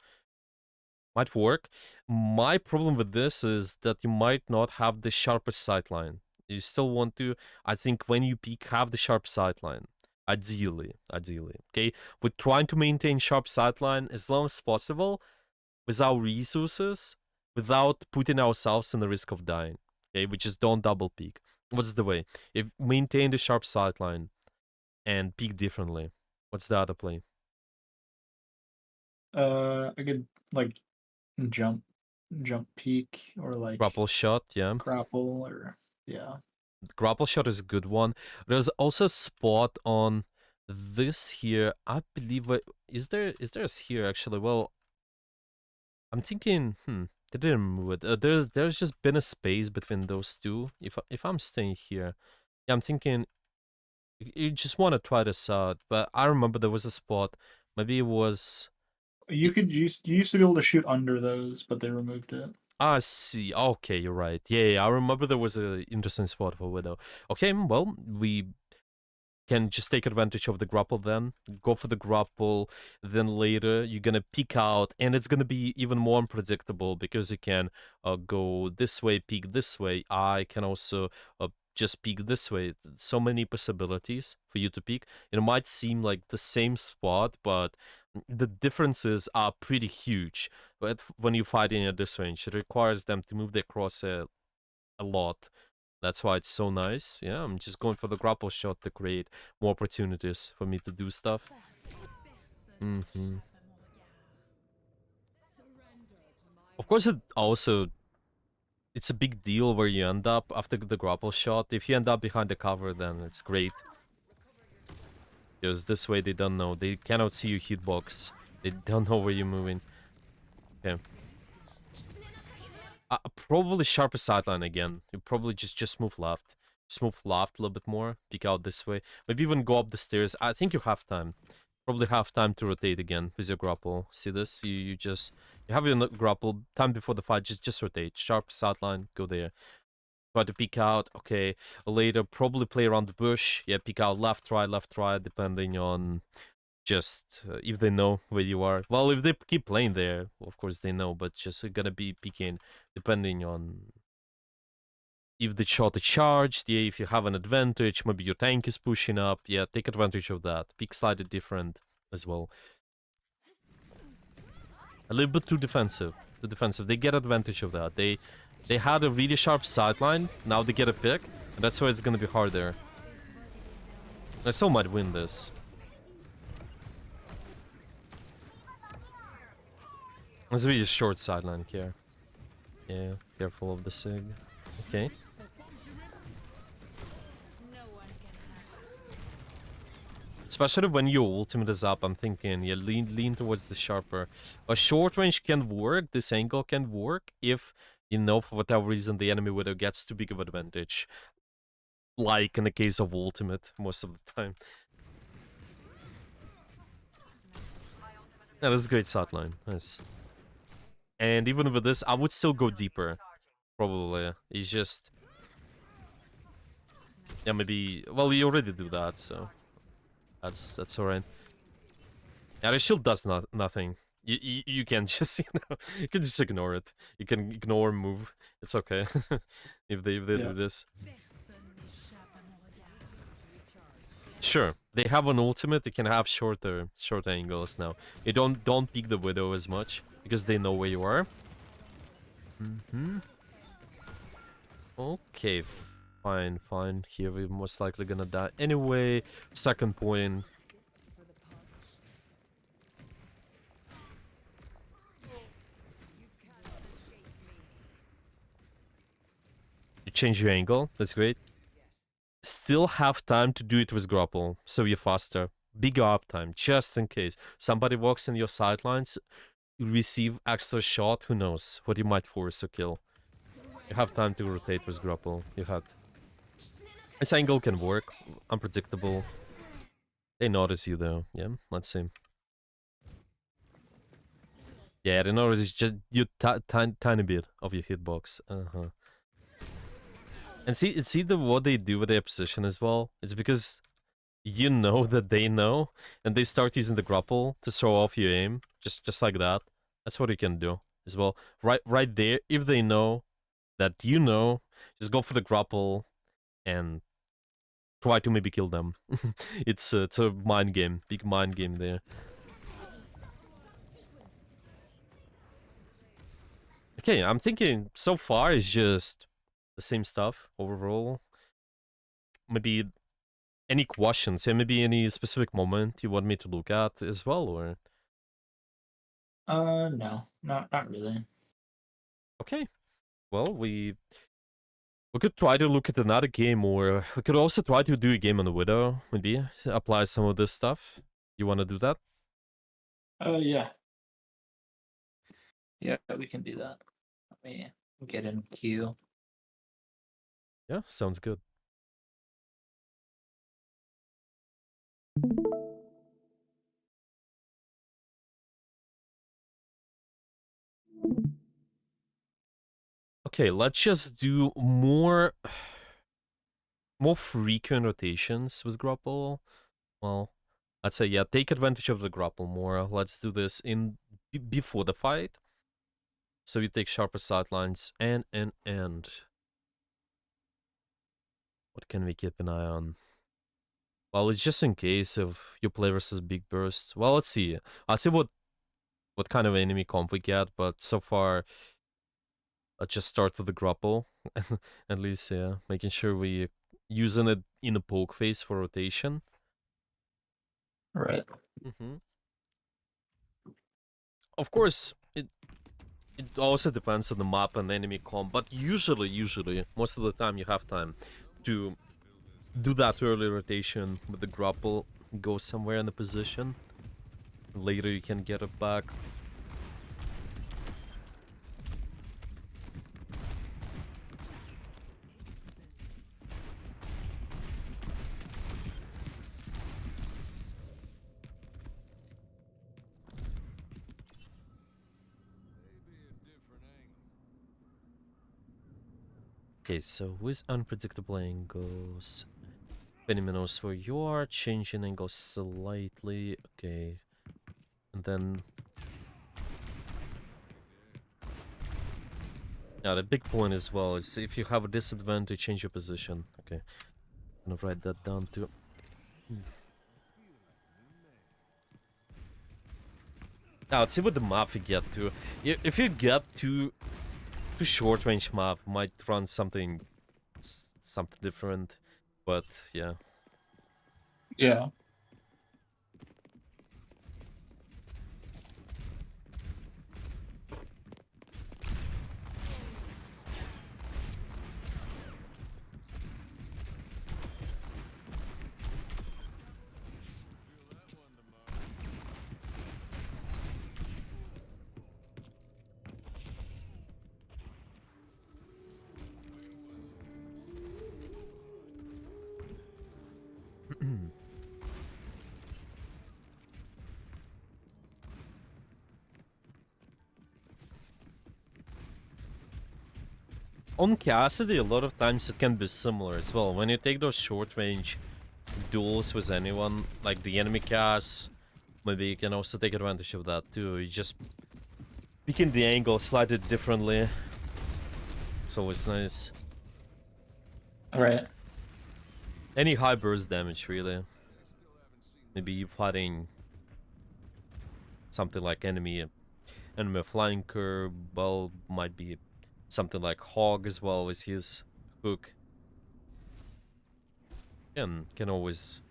Might work. My problem with this is that you might not have the sharpest sightline. You still want to, I think, when you peek, have the sharp sightline. Ideally. Okay, we're trying to maintain sharp sightline as long as possible without resources, without putting ourselves in the risk of dying. Okay, we just don't double peek. What's the way? If maintain the sharp sightline and peek differently. What's the other play? I could like jump, jump peak or like Grapple shot, yeah. grapple or yeah. Grapple shot is a good one. There's also a spot on this here. I believe is there a here actually? Well, I'm thinking, they didn't move it. There's just been a space between those two. If I'm staying here, yeah, I'm thinking you just want to try this out. But I remember there was a spot. Maybe it was. You used to be able to shoot under those, but they removed it. I see. Okay, you're right. Yeah, I remember there was a interesting spot for Widow. Okay, well, we can just take advantage of the grapple then. Go for the grapple, then later you're gonna peek out, and it's gonna be even more unpredictable because you can go this way, peek this way. I can also just peek this way. So many possibilities for you to peek. It might seem like the same spot, but the differences are pretty huge. But when you're fighting at this range, it requires them to move their crosshair a lot. That's why it's so nice. Yeah, I'm just going for the grapple shot to create more opportunities for me to do stuff. Of course, it's a big deal where you end up after the grapple shot. If you end up behind the cover, then it's great. Because this way they don't know. They cannot see your hitbox. They don't know where you're moving. Okay. Probably sharper sideline again. You probably just move left. Just move left a little bit more. Peek out this way. Maybe even go up the stairs. I think you have time. Probably have time to rotate again with your grapple. See this? You have your grapple. Time before the fight, just rotate. Sharp sideline, go there. Try to peek out. Okay. Later, probably play around the bush. Yeah, peek out left, right, depending on just if they know where you are. Well, if they keep playing there, of course they know, but just gonna be peeking depending on if the shot is charged. Yeah, if you have an advantage, maybe your tank is pushing up. Yeah, take advantage of that. Peek slightly different as well. A little bit too defensive. They get advantage of that. They had a really sharp sideline. Now they get a pick, and that's why it's gonna be harder. I still might win this. It's really short sideline here. Yeah, careful of the sig. Okay. Especially when your ultimate is up, I'm thinking, yeah, lean towards the sharper. A short range can work, this angle can work, if, you know, for whatever reason, the enemy widow gets too big of advantage. Like in the case of ultimate, most of the time. Yeah, this is a great sideline. Nice. And even with this, I would still go deeper. Probably. It's just... Yeah, maybe... Well, you already do that, so... That's alright. Yeah, the shield does nothing. You can just you can just ignore it. You can ignore move. It's okay if they Yeah. do this. Personne n'échappe à mon regard. Sure, they have an ultimate. They can have shorter angles now. You don't peek the widow as much because they know where you are. Okay, fine. Here we're most likely gonna die anyway. Second point. You change your angle. That's great. Still have time to do it with grapple, so you're faster. Bigger uptime, just in case somebody walks in your sidelines. You receive extra shot. Who knows what you might force or kill. You have time to rotate with grapple. You had. This angle can work. Unpredictable. They notice you though. Yeah, let's see. Yeah, they notice just you tiny bit of your hitbox. And see what they do with their position as well. It's because you know that they know, and they start using the grapple to throw off your aim, just like that. That's what you can do as well. Right there, if they know that you know, just go for the grapple and try to maybe kill them. It's a mind game, big mind game there. Okay, I'm thinking so far it's just the same stuff overall. Maybe any questions? Yeah, maybe any specific moment you want me to look at as well, or No, not really. okay. Well, we could try to look at another game, or we could also try to do a game on the Widow. Maybe apply some of this stuff. You want to do that? Yeah. Yeah, we can do that. Let me get in queue. Yeah, sounds good. Okay, let's just do more frequent rotations with grapple. Well, I'd say yeah, take advantage of the grapple more. Let's do this in before the fight. So you take sharper sidelines and. What can we keep an eye on? Well, it's just in case if you play versus big burst. Well, let's see. I'll see what kind of enemy comp we get, but so far, let's just start with the grapple. At least, yeah, making sure we using it in a poke phase for rotation. Right. Of course, it also depends on the map and enemy comp, but usually, most of the time you have time to do that early rotation with the grapple, go somewhere in the position. Later you can get it back. Okay, so with unpredictable angles, Beniminos where you are changing angles slightly. Okay, and then yeah, the big point as well is if you have a disadvantage, change your position. Okay, I'm gonna write that down too. Now let's see what the map you get to. If you get to short range map, might run something different, but yeah. Yeah. On Cassidy, a lot of times it can be similar as well. When you take those short range duels with anyone, like the enemy Cass maybe you can also take advantage of that too. You just picking the angle slightly differently. It's always nice. Right. Any high burst damage, really. Maybe you fighting something like enemy flanker. Well, might be something like Hog as well with his hook. Can always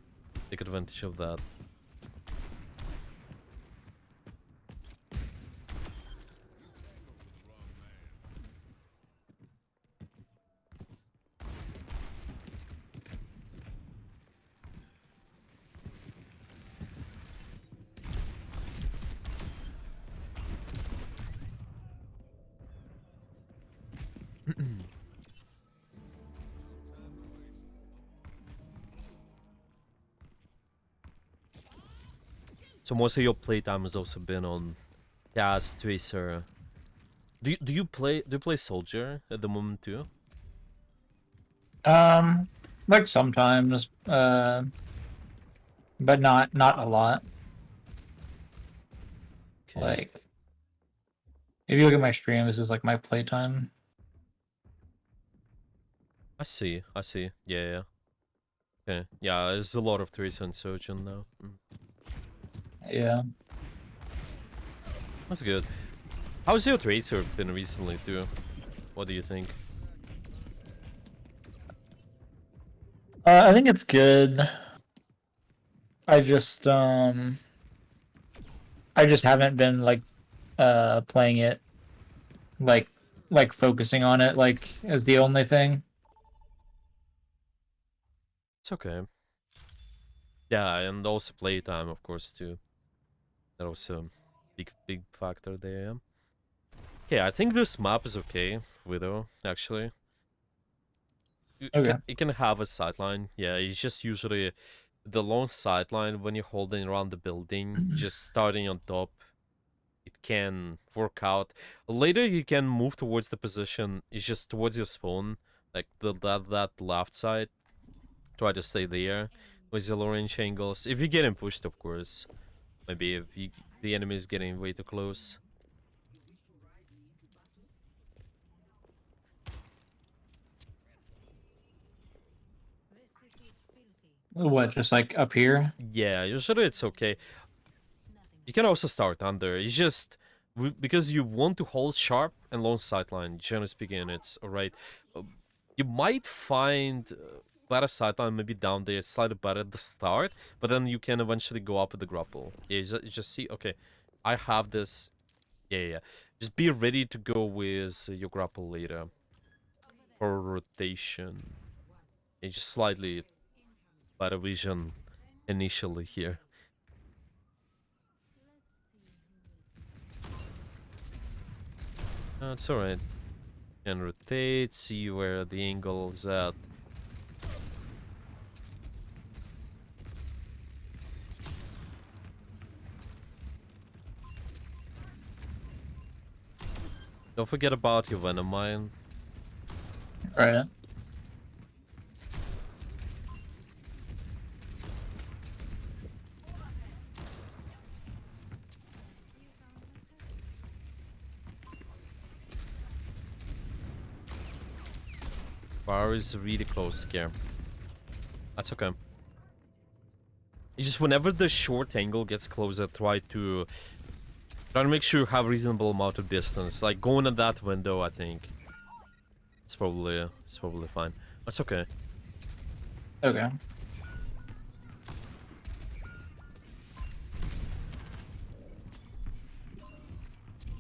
take advantage of that. So most of your playtime has also been on Gas Tracer. Do you play Soldier at the moment too? Like sometimes, but not a lot. Okay. Like, if you look at my stream, this is like my playtime. I see. Yeah. Okay. Yeah, there's a lot of Tracer and Surgeon now. Yeah. That's good. How's your Tracer been recently too? What do you think? I think it's good. I just haven't been like playing it like focusing on it like as the only thing. It's okay. Yeah, and also playtime, of course, too. That also big factor there. Okay, I think this map is okay, Widow, actually. Okay. You can have a sideline. Yeah, it's just usually the long sideline when you're holding around the building, just starting on top. It can work out. Later, you can move towards the position. It's just towards your spawn, like that left side. Try to stay there with your low range angles. If you're getting pushed, of course. Maybe if the enemy is getting way too close. This city is filthy. What, just like up here? Yeah, usually it's okay. Nothing. You can also start under. It's just because you want to hold sharp and long sightline. Generally speaking, it's alright. You might find better sightline maybe down there, slightly better at the start, but then you can eventually go up with the grapple. Yeah, you just see. Okay, I have this. Yeah. Just be ready to go with your grapple later for rotation. It's just slightly better vision initially here. It's alright. Can rotate, see where the angle is at. Don't forget about your Venom Mine. Right. Bar is really close here. That's okay. It's just whenever the short angle gets closer, try to make sure you have reasonable amount of distance. Like going at that window, I think it's probably fine. That's okay. Okay.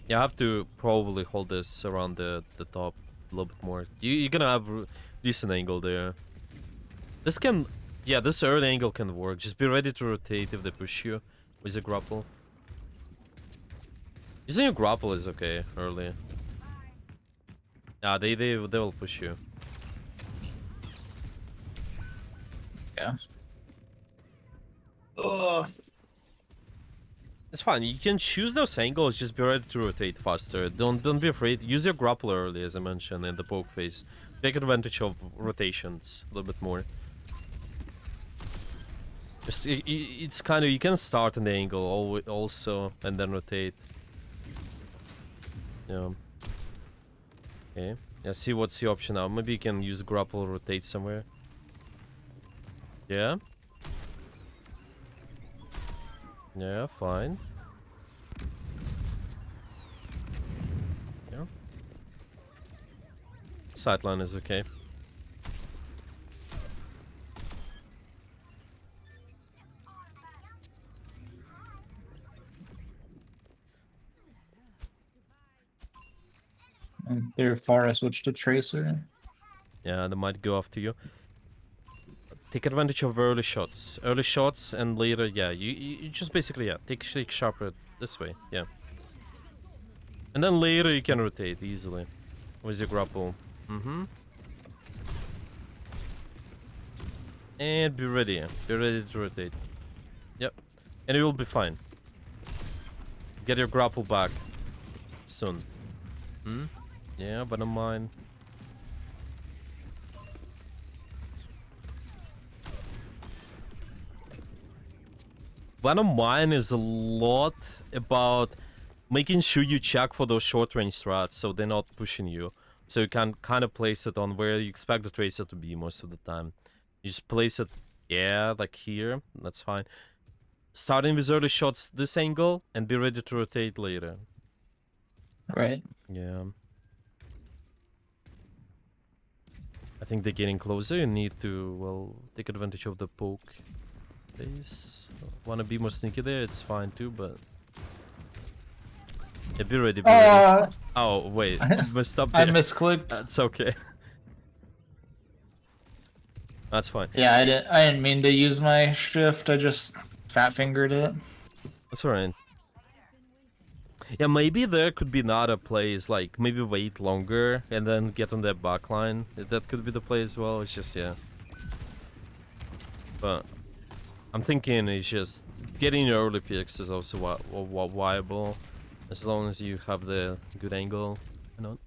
Yeah, I have to probably hold this around the top a little bit more. You're gonna have decent angle there. This can, yeah, this early angle can work. Just be ready to rotate if they push you with a grapple. Using a grapple is okay early. Yeah, they will push you. Yeah. Ugh. It's fine. You can choose those angles. Just be ready to rotate faster. Don't be afraid. Use your grapple early, as I mentioned in the poke phase. Take advantage of rotations a little bit more. It's kind of, you can start in the angle also and then rotate. Yeah. Okay. Yeah, see what's the option now. Maybe you can use grapple, rotate somewhere. Yeah. Yeah, fine. Yeah. Sideline is okay. And therefore, I switched to Tracer. Yeah, they might go after you. Take advantage of early shots. Early shots and later, yeah, you just basically, yeah, take sharper this way, yeah. And then later you can rotate easily with your grapple. Mm-hmm. And be ready to rotate. Yep. And it will be fine. Get your grapple back soon. Hmm? Yeah, but don't mind. One of mine is a lot about making sure you check for those short range strats so they're not pushing you. So you can kind of place it on where you expect the tracer to be most of the time. You just place it, yeah, like here. That's fine. Starting with early shots this angle and be ready to rotate later. Right. Yeah. I think they're getting closer. You need to, well, take advantage of the poke phase. Want to be more sneaky there? It's fine too, but... Yeah, be ready, be ready. Oh, wait. Messed up I there. misclicked. That's okay. That's fine. Yeah, I didn't mean to use my shift. I just fat fingered it. That's alright. Yeah, maybe there could be another plays, like maybe wait longer and then get on that backline. That could be the play as well. It's just, yeah. But I'm thinking it's just getting early picks is also viable as long as you have the good angle. You know.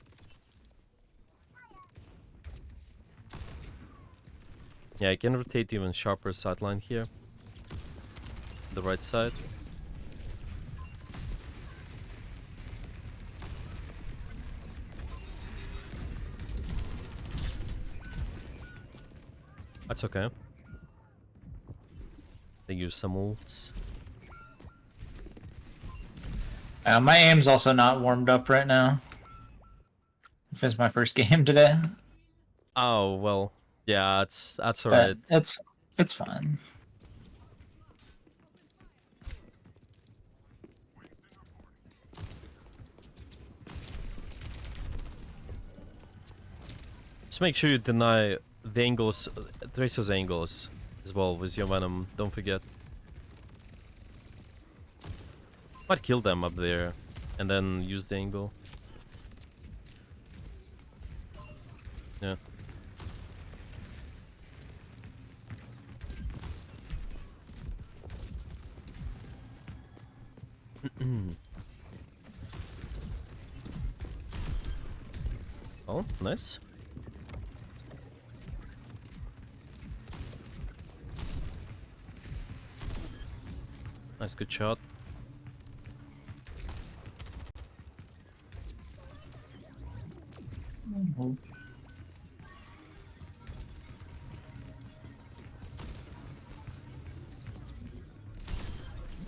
Yeah, I can rotate even sharper sideline here. The right side. That's okay. They use some ults. My aim's also not warmed up right now. If it's my first game today. Oh well, yeah, that's alright. It's fine. Just make sure you deny the angles, Tracer's angles as well with your Venom. Don't forget. Might kill them up there and then use the angle. Yeah. Oh, nice. Nice, good shot.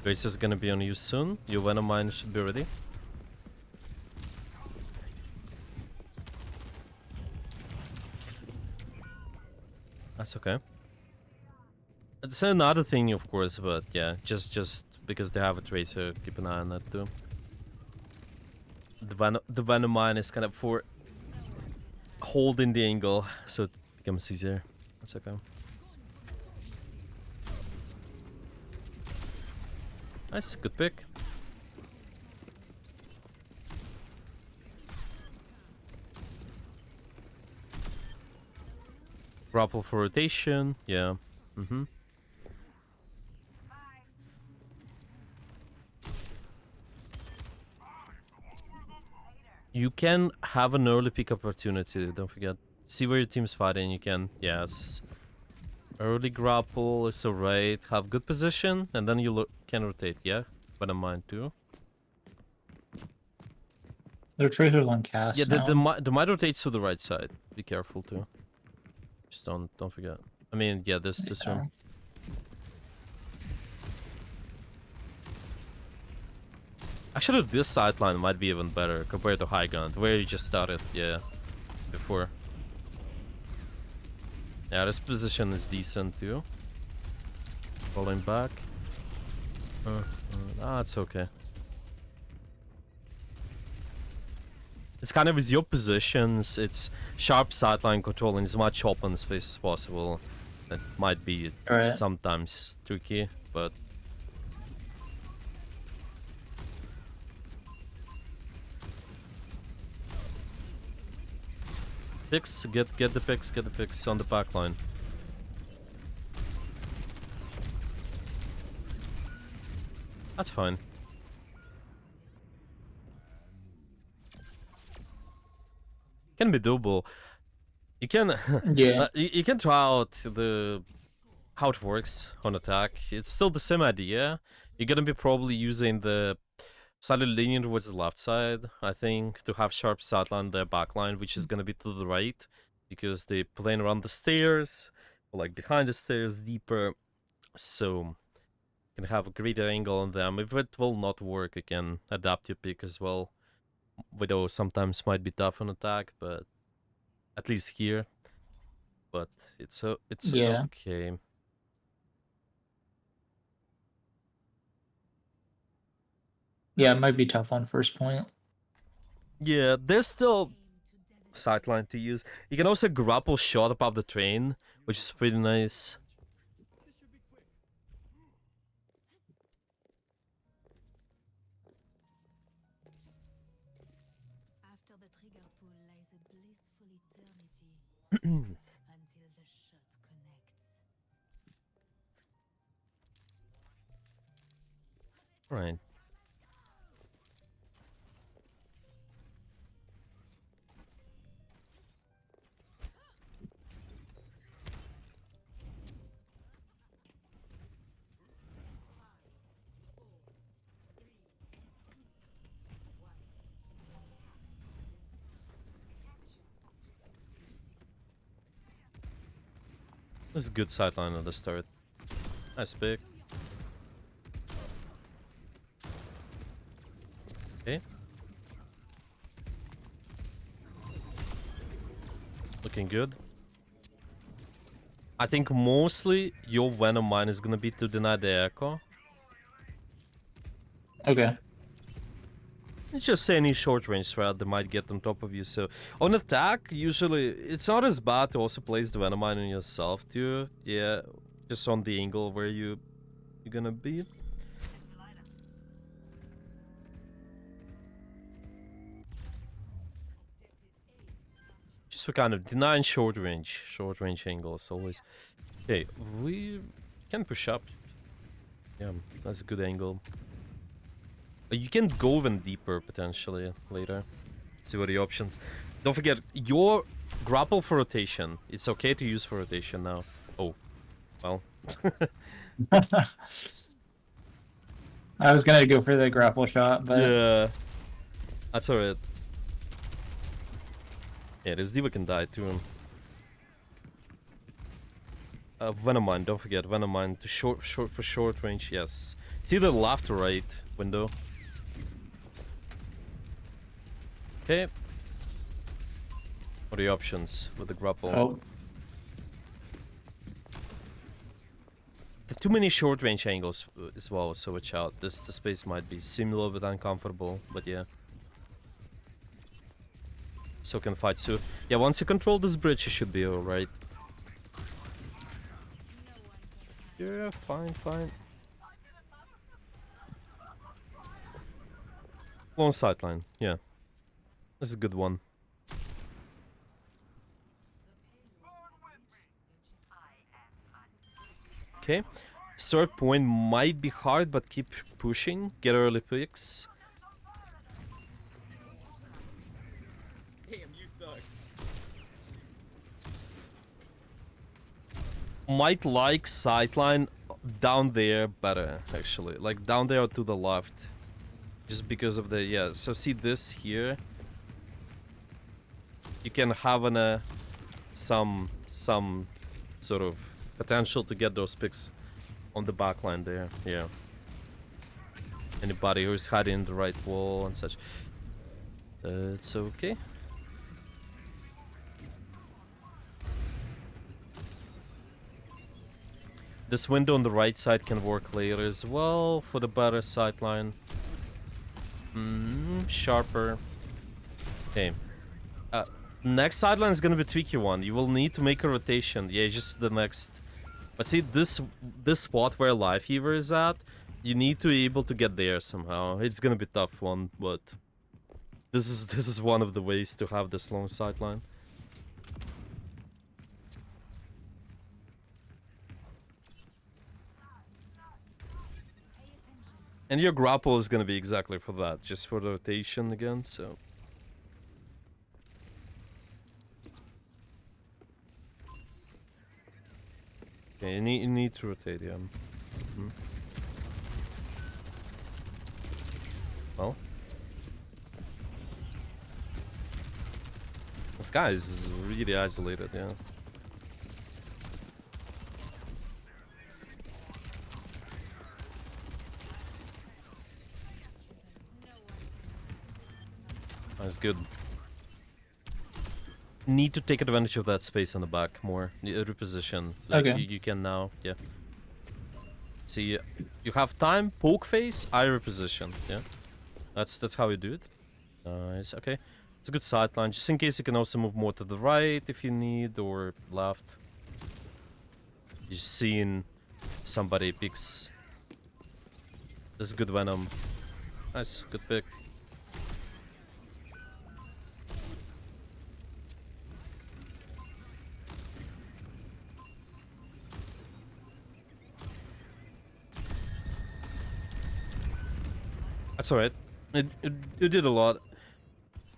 Grace is gonna be on you soon. Your Venom mine should be ready. That's okay. It's another thing, of course, but yeah, just because they have a Tracer, keep an eye on that too. The Venom mine is kind of for holding the angle, so it becomes easier. That's okay. Nice, good pick. Grapple for rotation, yeah. Mm-hmm. You can have an early pick opportunity, don't forget. See where your team's fighting, you can, yes. Early grapple is alright. Have good position, and then you can rotate, yeah? But I mind too. Their tracers on cast Yeah, now. the might rotates to the right side. Be careful too. Just don't forget. I mean, yeah, this Yeah. room. Actually, this sideline might be even better compared to high ground, where you just started, yeah, before. Yeah, this position is decent too. Falling back. It's okay. It's kind of with your positions, it's sharp sideline controlling as much open space as possible. That might be Alright. sometimes tricky, but picks, get the picks on the back line. That's fine. Can be doable. You can Yeah. you can try out the how it works on attack. It's still the same idea. You're gonna be probably using the slightly leaning towards the left side, I think, to have sharp sideline their backline, which is gonna be to the right, because they're playing around the stairs, or like behind the stairs deeper, so you can have a greater angle on them. If it will not work, you can adapt your pick as well. Widow sometimes might be tough on attack, but at least here. But it's Yeah. okay. Yeah, it might be tough on first point. Yeah, there's still sideline to use. You can also grapple shot above the train, which is pretty nice. After the trigger pull lies a blissful eternity until the shot connects. Right. This is a good sideline at the start. Nice pick. Okay. Looking good. I think mostly your Venom mine is gonna be to deny the echo. Okay. It's just any short range threat that might get on top of you. So on attack, usually it's not as bad to also place the Venom mine on yourself too. Yeah, just on the angle where you're gonna be. Just for kind of denying short range angles always. Okay, we can push up. Yeah, that's a good angle. You can go even deeper potentially later. See what are the options. Don't forget your grapple for rotation. It's okay to use for rotation now. Oh, well. I was gonna go for the grapple shot, but Yeah, that's alright. Yeah, this diva can die too. Venom mine, don't forget Venom mine to short range. Yes, it's either left or right window. Okay. What are the options with the grapple? oh, Too many short range angles as well, so watch out. The space might be similar but uncomfortable, but yeah. So can fight soon. Yeah, once you control this bridge, you should be alright. Yeah, fine. Long sideline, yeah. This is a good one. Okay. Third point might be hard, but keep pushing. Get early picks. might like sightline down there better, actually. Like down there to the left. Just because of the, yeah, so see this here? You can have some sort of potential to get those picks on the back line there, yeah. Anybody who's hiding in the right wall and such. It's okay. This window on the right side can work later as well for the better sightline. Sharper. Okay. Next sideline is gonna be a tricky one. You will need to make a rotation. Yeah, just the next. But see, this spot where Life Fever is at, you need to be able to get there somehow. It's gonna be a tough one, but this is one of the ways to have this long sideline. And your grapple is gonna be exactly for that, just for the rotation again, so. Okay, you need to rotate, yeah. Well. This guy is really isolated, yeah. That's good. Need to take advantage of that space on the back more. Reposition. Like Okay. you can now, yeah. See, you have time, poke face, I reposition, yeah. That's how you do it. Nice, okay. It's a good sideline, just in case you can also move more to the right if you need, or left. You're seeing somebody picks. This is good Venom. Nice, good pick. That's alright. It did a lot.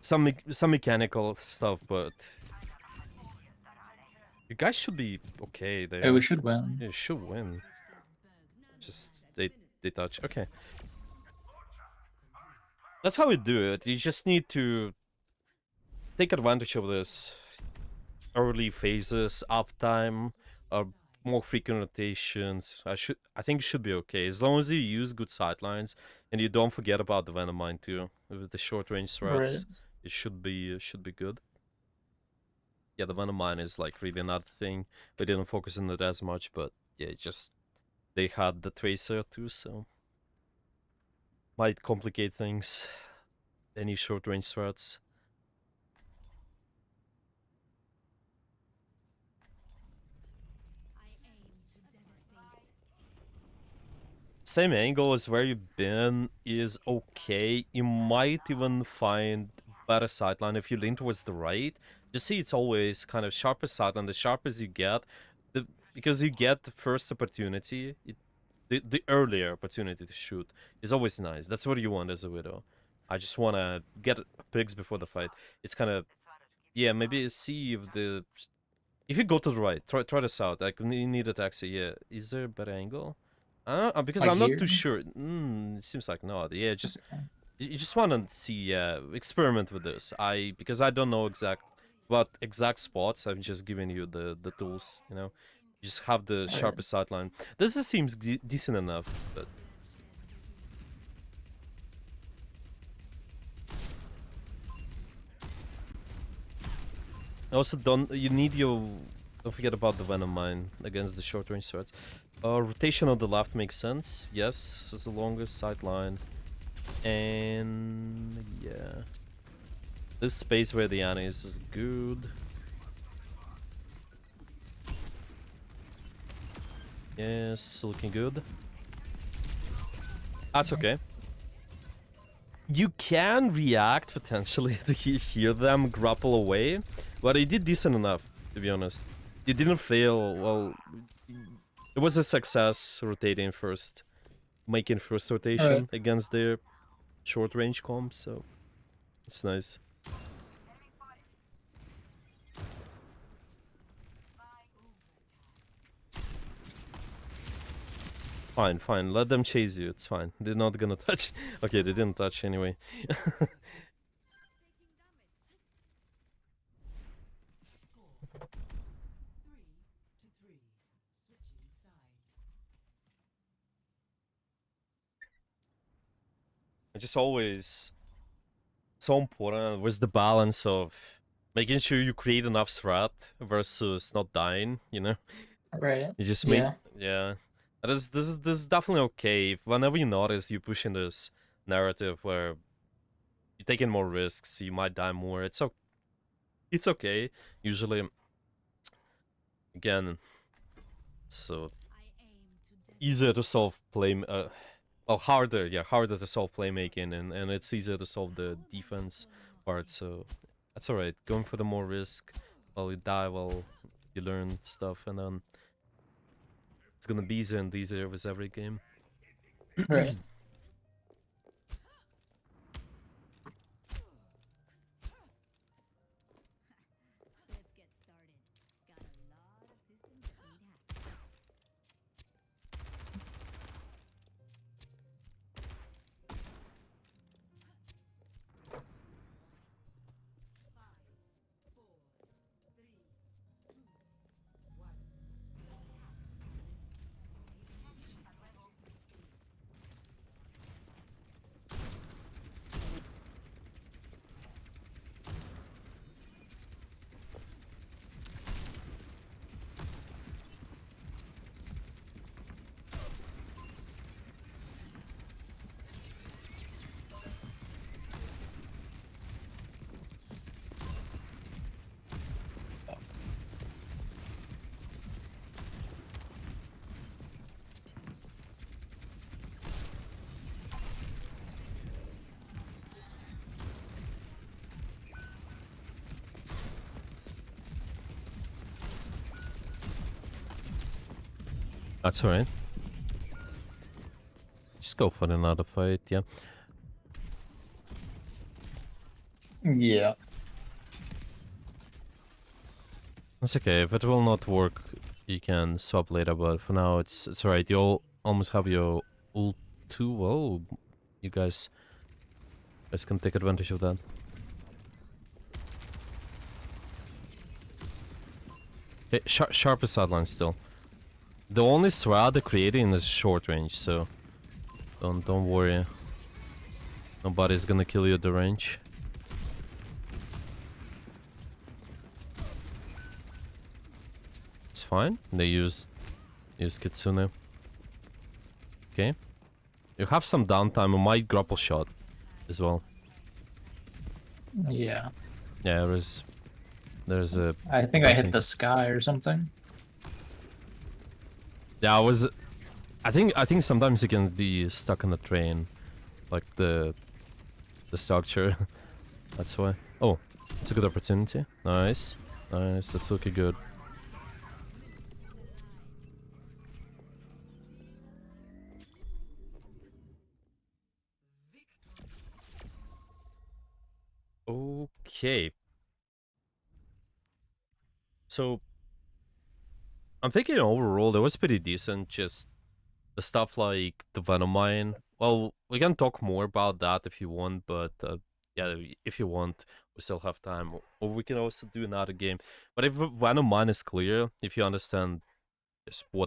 Some mechanical stuff, but you guys should be okay there. Hey, we should win. You should win. Just they touch. Okay. That's how we do it. You just need to take advantage of this early phases, uptime, more frequent rotations. I think it should be okay as long as you use good sidelines and you don't forget about the Venom Mine too. With the short range threats, Right. it should be good. Yeah, the Venom Mine is like really another thing. We didn't focus on it as much, but yeah, just they had the Tracer too, so might complicate things. Any short range threats. I aim to devastate. Same angle as where you've been is okay. You might even find better sideline if you lean towards the right. Just see it's always kind of sharper sideline. The sharper you get, because you get the first opportunity, the earlier opportunity to shoot is always nice. That's what you want as a Widow. I just want to get pigs before the fight. It's kind of, yeah, maybe see if you go to the right, try this out. Like, you need a taxi, yeah. Is there a better angle? Because Like I'm not here? too sure. It seems like not. Yeah, just Okay. you just want to see, experiment with this. Because I don't know about exact spots. I'm just giving you the tools. You know, you just have the Alright. sharpest sideline. This seems decent enough, but. Also, don't forget about the Venom Mine against the short range threats. Rotation on the left makes sense. Yes, this is the longest sideline. And yeah. This space where the Ana is good. Yes, looking good. That's okay. You can react potentially to hear them grapple away, but it did decent enough, to be honest. You didn't fail. Well, it was a success rotating first, making first rotation Alright. against their short range comps, so it's nice. Fine, fine. Let them chase you. It's fine. They're not gonna touch. Okay, they didn't touch anyway. It's just always so important with the balance of making sure you create enough threat versus not dying, you know? Right. You just Yeah. yeah. This is definitely okay. Whenever you notice you pushing this narrative where you're taking more risks, you might die more. It's okay. Usually, again, so easier to solve well, harder, yeah, harder to solve playmaking, and it's easier to solve the defense part. So that's all right. Going for the more risk, while you die, while you learn stuff, and then it's gonna be easier and easier with every game. Right. Let's get started. Got a lot of systems that need hacking. That's alright. Just go for another fight, yeah. Yeah. It's okay. If it will not work, you can swap later. But for now, it's alright. You'll almost have your ult too. Well, you guys can take advantage of that. Okay, sharpest sideline still. The only threat they're creating is short range, so don't worry. Nobody's gonna kill you at the range. It's fine. They use Kitsune. Okay. You have some downtime. You might grapple shot as well. Yeah. Yeah, there's a I think I hit passing. the sky or something. Yeah, I think sometimes you can be stuck on the train, like the structure. That's why. Oh, it's a good opportunity. Nice, nice. That's looking good. Okay. So I'm thinking overall that was pretty decent. Just the stuff like the Venom mine. Well, we can talk more about that if you want, but yeah, if you want, we still have time. Or we can also do another game. But if Venom mine is clear, if you understand just what